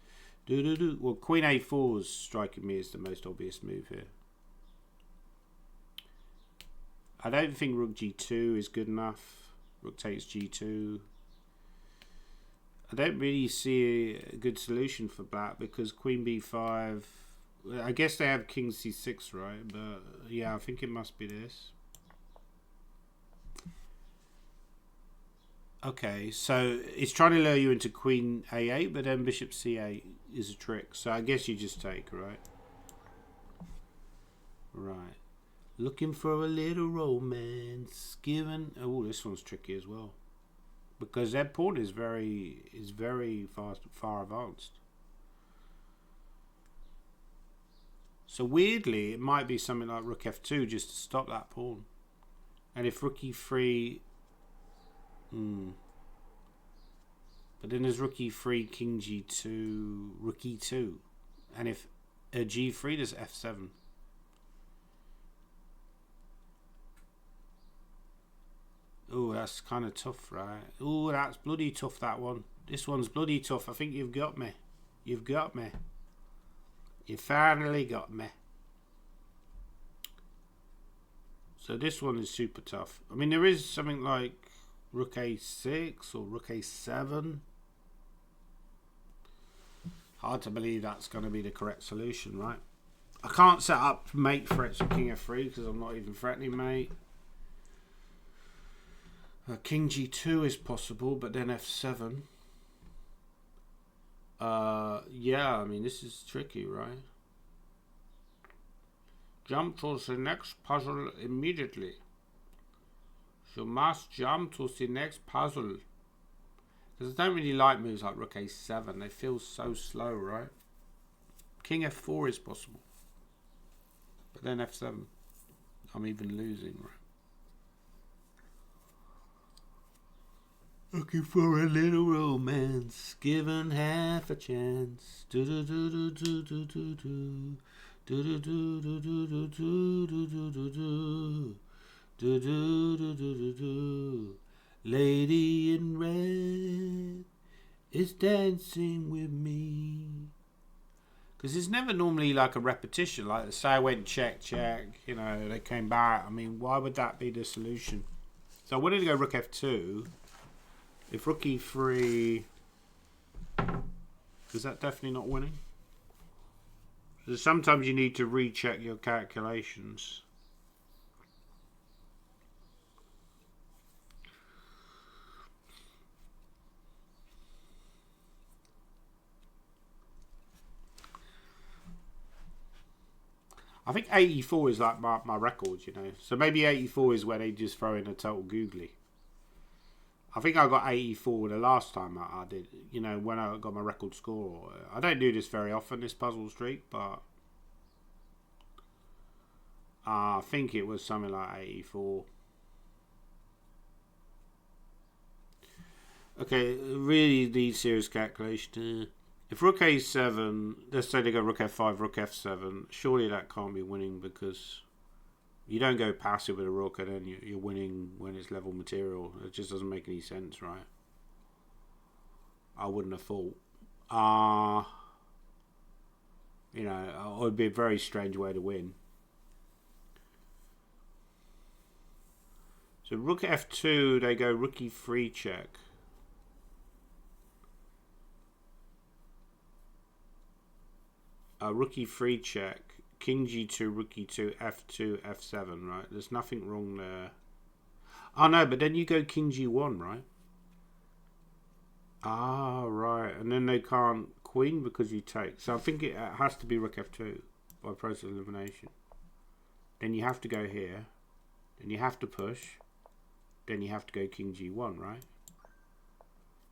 Well, queen a4 is striking me as the most obvious move here. I don't think rook g2 is good enough. Rook takes g2. I don't really see a good solution for black because queen b5. I guess they have king c6, right? But yeah, I think it must be this. Okay, so it's trying to lure you into queen a8, but then bishop c8 is a trick. So I guess you just take, right? Right. Looking for a little romance. Given. Oh, this one's tricky as well. Because their pawn is very far advanced. So weirdly, it might be something like rook f2 just to stop that pawn. And if rook e3... But then there's rook e3, king g2, rook e2. And if g3, there's f7. Oh, that's kind of tough, right? Oh, that's bloody tough, that one. This one's bloody tough. I think you've got me. You've got me. You finally got me. So this one is super tough. I mean, there is something like rook a6 or rook a7. Hard to believe that's going to be the correct solution, right? I can't set up mate threats with king f3 because I'm not even threatening mate. King g2 is possible, but then f7. Yeah, I mean, this is tricky, right? Jump to the next puzzle immediately. You must jump to the next puzzle. Because I don't really like moves like rook a7. They feel so slow, right? King f4 is possible. But then f7. I'm even losing, right? Looking for a little romance, given half a chance. Do do do do do do do do. Do do do do do do do do do do do. Do do do do do do. Lady in red is dancing with me. Because it's never normally like a repetition. Like, say I went check, check, you know, they came back. I mean, why would that be the solution? So I wanted to go rook f2. If rook e3, is that definitely not winning? So sometimes you need to recheck your calculations. I think 84 is like my records, you know. So maybe 84 is where they just throw in a total googly. I think I got 84 the last time I did, you know, when I got my record score. I don't do this very often, this puzzle streak, but I think it was something like 84. Okay, really need serious calculation. If rook a7, let's say they go rook f5, rook f7, surely that can't be winning because you don't go passive with a rook and then you're winning when it's level material. It just doesn't make any sense, right? I wouldn't have thought. You know, it would be a very strange way to win. So rook f2, they go rook e3 check. Rook e3 check. King g2, rook e2, f2, f7, right? There's nothing wrong there. Oh, no, but then you go king g1, right? Ah, right. And then they can't queen because you take. So I think it has to be rook f2 by process of elimination. Then you have to go here. Then you have to push. Then you have to go king g1, right?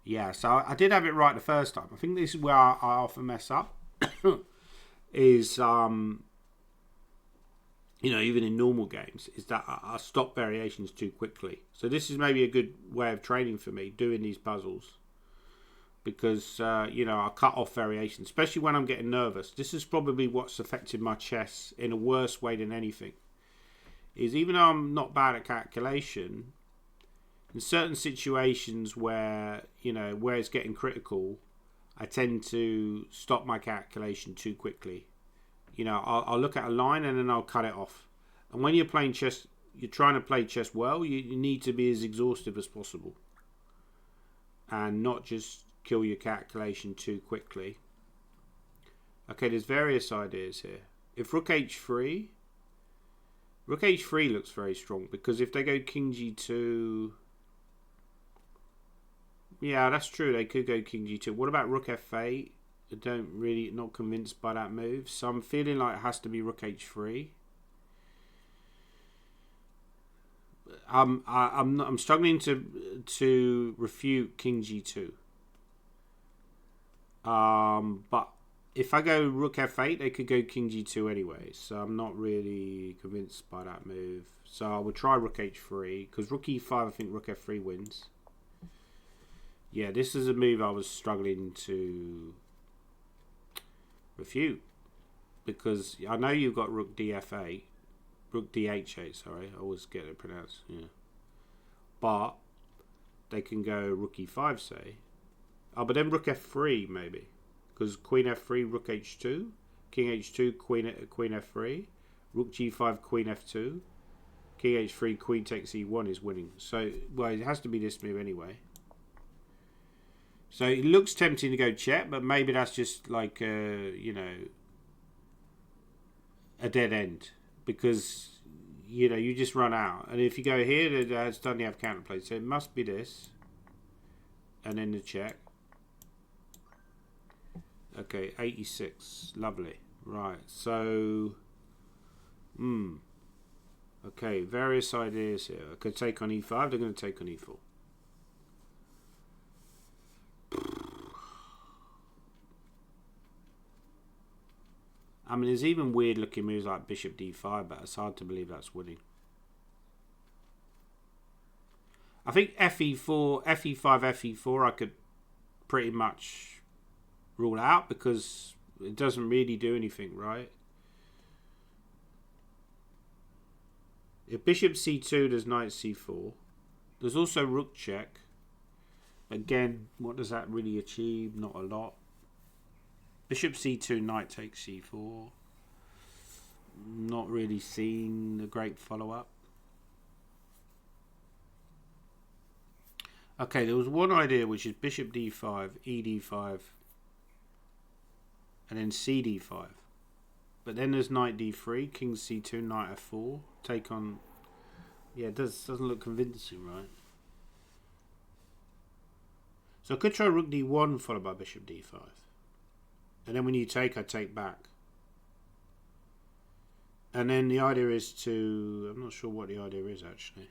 Yeah, so I did have it right the first time. I think this is where I often mess up. Is you know, even in normal games, is that I stop variations too quickly. So this is maybe a good way of training for me, doing these puzzles. Because, you know, I cut off variations, especially when I'm getting nervous. This is probably what's affected my chess in a worse way than anything. Is even though I'm not bad at calculation, in certain situations where, you know, where it's getting critical, I tend to stop my calculation too quickly. You know, I'll look at a line and then I'll cut it off. And when you're playing chess, you're trying to play chess well, you need to be as exhaustive as possible. And not just kill your calculation too quickly. Okay, there's various ideas here. If rook h3 looks very strong because if they go king g2... Yeah, that's true. They could go king g2. What about rook f8? I don't really, not convinced by that move. So I'm feeling like it has to be rook h3. I'm struggling to refute king g2. But if I go rook f8, they could go king g2 anyway. So I'm not really convinced by that move. So I would try rook h3 because rook e5. I think rook f3 wins. Yeah, this is a move I was struggling to refute because I know you've got rook df8, rook dh8. Sorry, I always get it pronounced. Yeah, but they can go rook e5, say. Oh, but then rook f3 maybe, because queen f3, rook h2, king h2, queen f3, rook g5, queen f2, king h3, queen takes e1 is winning. So, well, it has to be this move anyway. So it looks tempting to go check, but maybe that's just like you know, a dead end because you know you just run out. And if you go here, it suddenly have counterplay. So it must be this, and then the check. Okay, 86. Lovely. Right. So, okay, various ideas here. I could take on e5. They're going to take on e4. I mean, there's even weird looking moves like bishop d5, but it's hard to believe that's winning. I think fe4, fe5, fe4 I could pretty much rule out because it doesn't really do anything, right? If bishop c2, there's knight c4. There's also rook check. Again, what does that really achieve? Not a lot. Bishop c2, knight takes c4. Not really seeing the great follow-up. Okay, there was one idea which is bishop d5, ed5, and then cd5. But then there's knight d3, king c2, knight f4. Take on... Yeah, it doesn't look convincing, right? So I could try rook d1 followed by bishop d5. And then when you take, I take back. And then the idea is to... I'm not sure what the idea is, actually.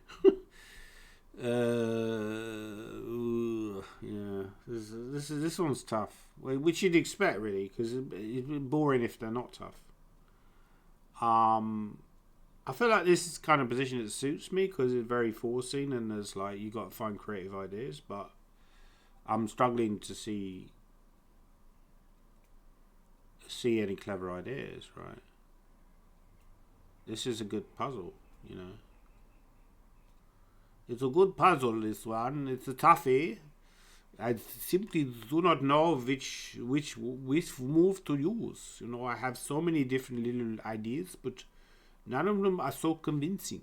Yeah, this one's tough, which you'd expect really, because it's boring if they're not tough. I feel like this is kind of position that suits me because it's very forcing and there's like you got to find creative ideas, but I'm struggling to see any clever ideas. Right, this is a good puzzle, you know. It's a good puzzle, this one. It's a toughie. I simply do not know which move to use. You know, I have so many different little ideas, but none of them are so convincing.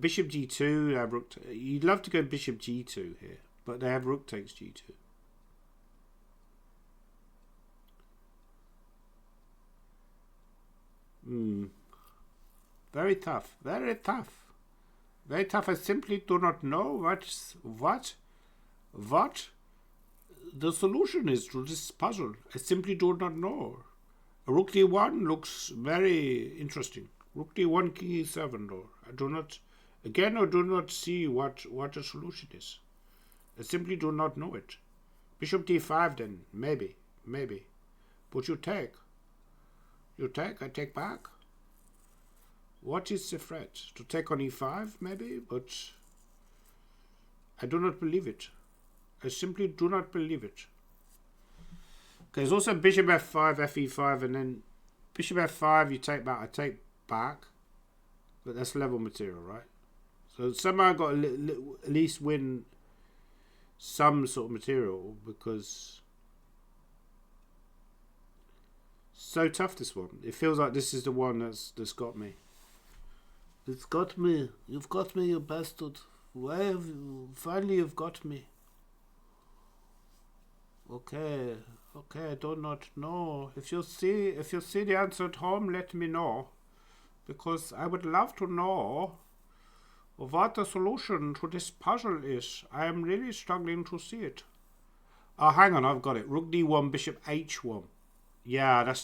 Bishop g2, they have rook. You'd love to go bishop g2 here, but they have rook takes g2. Very tough. Very tough. Very tough. I simply do not know what the solution is to this puzzle. I simply do not know. Rook d1 looks very interesting. Rook d1, king e7, though. I do not see what the solution is. I simply do not know it. Bishop d5 then, maybe. But you take. I take back. What is the threat? To take on e5, maybe? But I do not believe it. I simply do not believe it. Okay, there's also bishop f5, fe5, and then bishop f5, you take back, I take back. But that's level material, right? So somehow I've got to at least win some sort of material because... So tough, this one. It feels like this is the one that's got me. It's got me. You've got me, you bastard. Why have you... Finally, you've got me. Okay, I do not know. If you see the answer at home, let me know. Because I would love to know what the solution to this puzzle is. I am really struggling to see it. Oh, hang on, I've got it. Rook d1, bishop h1. Yeah,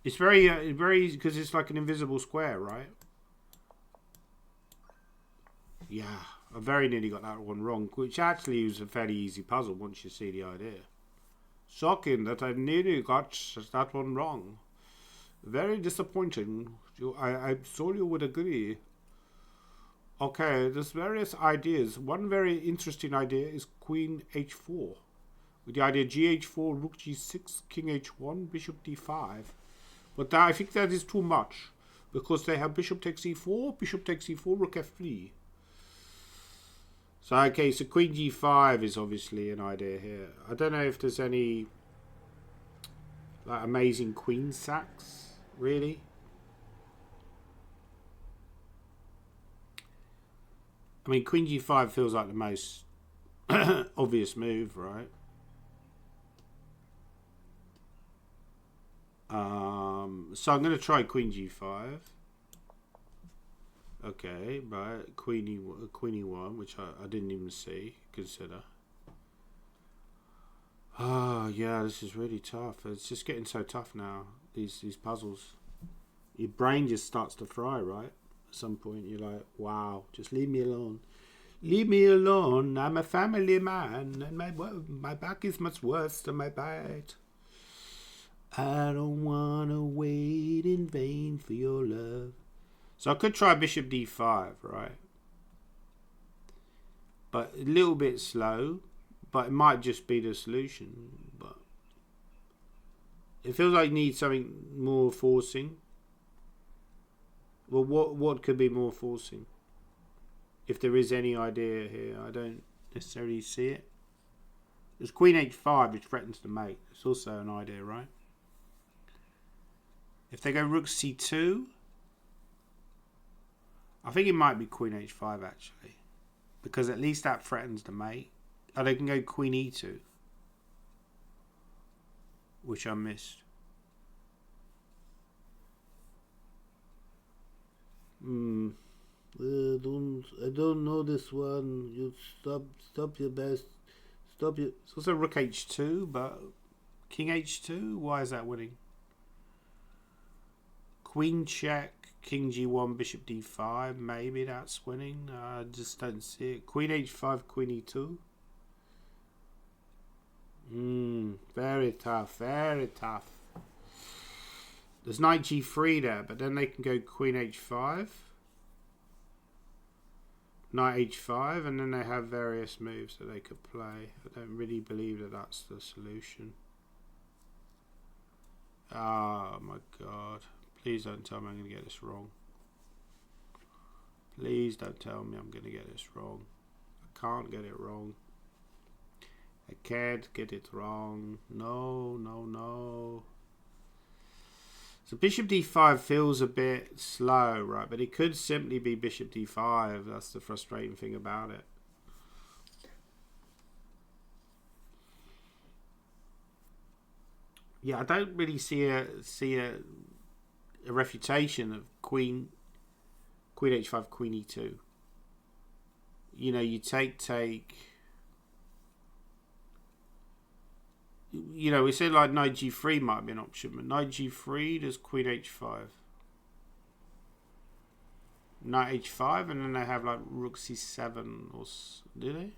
it's very, because it's like an invisible square, right? Yeah, I very nearly got that one wrong, which actually was a fairly easy puzzle once you see the idea. Shocking that I nearly got that one wrong. Very disappointing. I'm sure you would agree. Okay, there's various ideas. One very interesting idea is Queen h4. With the idea gh4, rook g6, king h1, bishop d5. But I think that is too much. Because they have bishop takes e4, bishop takes e4, rook f3. So, okay, so queen g5 is obviously an idea here. I don't know if there's any like amazing queen sacks, really. I mean, queen g5 feels like the most obvious move, right? So I'm going to try queen g5. Okay, right, queen e1, which I didn't even consider. Oh, yeah, this is really tough. It's just getting so tough now, these puzzles. Your brain just starts to fry, right? At some point, you're like, wow, just leave me alone. Leave me alone. I'm a family man, and my back is much worse than my bite. I don't want to wait in vain for your love. So I could try bishop d5, right? But a little bit slow, but it might just be the solution. But it feels like you need something more forcing. Well, what could be more forcing? If there is any idea here, I don't necessarily see it. There's queen h5, which threatens the mate. It's also an idea, right? If they go rook c2, I think it might be queen h5 actually, because at least that threatens the mate. Oh, they can go queen e2, which I missed. I don't know this one. You stop your best. Stop your. It's also rook h2, but king h2. Why is that winning? Queen check. King g1, bishop d5, maybe that's winning. I just don't see it. Queen h5, queen e2. Very tough, very tough. There's knight g3 there, but then they can go queen h5, knight h5, and then they have various moves that they could play. I don't really believe that that's the solution. Oh my god. Please don't tell me I'm going to get this wrong. Please don't tell me I'm going to get this wrong. I can't get it wrong. I can't get it wrong. No, no, no. So bishop d5 feels a bit slow, right? But it could simply be bishop d5. That's the frustrating thing about it. Yeah, I don't really see a refutation of queen h5, queen e2. You know, you take. You know, we said like knight g3 might be an option, but knight g3 does queen h5, knight h5, and then they have like rook c7, or do they?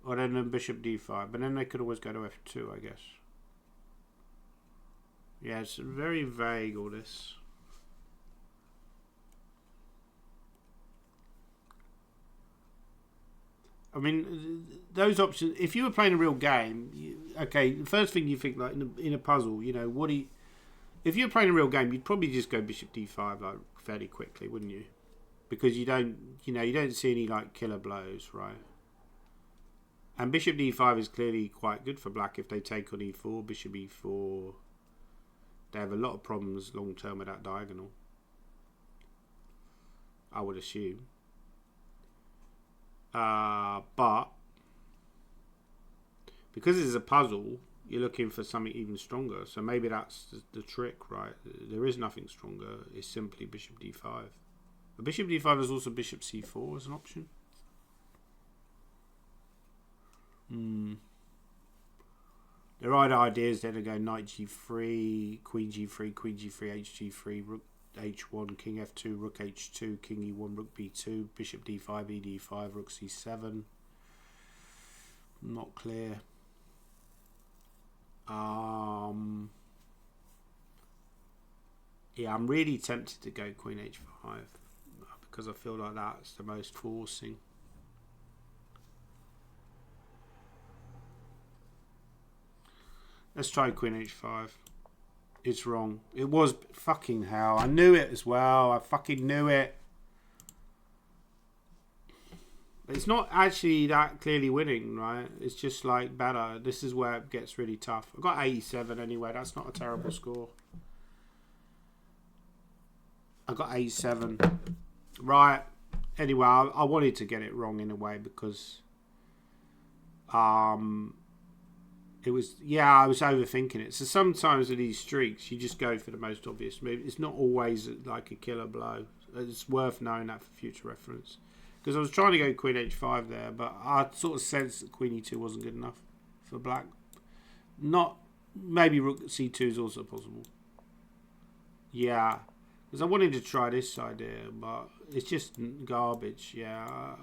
Or then bishop d5, but then they could always go to f2, I guess. Yeah, it's very vague, all this. I mean, those options, if you were playing a real game, okay, the first thing you think, like in a puzzle, you know, if you were playing a real game, you'd probably just go bishop d5 like fairly quickly, wouldn't you? Because you don't see any like killer blows, right? And bishop d5 is clearly quite good for black if they take on e4, bishop e4. They have a lot of problems long term with that diagonal, I would assume. But because it's a puzzle, you're looking for something even stronger. So maybe that's the trick, right? There is nothing stronger. It's simply bishop d5. But bishop d5 is also bishop c4 as an option. There are ideas then to go knight g3, queen g3, queen g3, h g3, rook h1, king f2, rook h2, king e1, rook b2, bishop d5, e d5, rook c7. Not clear. Yeah, I'm really tempted to go queen h5 because I feel like that's the most forcing. Let's try queen h5. It's wrong. It was fucking hell. I knew it as well. I fucking knew it. It's not actually that clearly winning, right? It's just like better. This is where it gets really tough. I got 87 anyway. That's not a terrible score. I got 87. Right. Anyway, I wanted to get it wrong in a way because it was, yeah, I was overthinking it. So sometimes with these streaks, you just go for the most obvious move. It's not always like a killer blow. It's worth knowing that for future reference. Because I was trying to go queen h5 there, but I sort of sensed that queen e2 wasn't good enough for black. Not, maybe rook c2 is also possible. Yeah, because I wanted to try this idea, but it's just garbage. Yeah,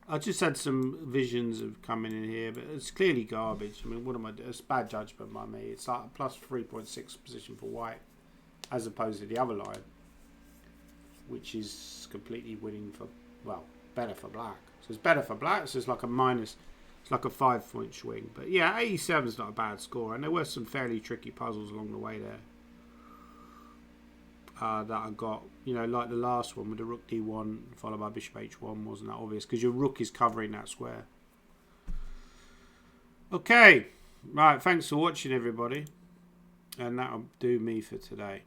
I just had some visions of coming in here, but it's clearly garbage. I mean, what am I doing? It's bad judgment by me. It's like a plus 3.6 position for white, as opposed to the other line, which is completely winning for, well, better for black. So it's better for black, so it's like a minus, it's like a 5-point swing. But yeah, 87 is not a bad score, and there were some fairly tricky puzzles along the way there that I got, you know, like the last one with the rook d1 followed by bishop h1 wasn't that obvious because your rook is covering that square. Okay, right, thanks for watching everybody, and that'll do me for today.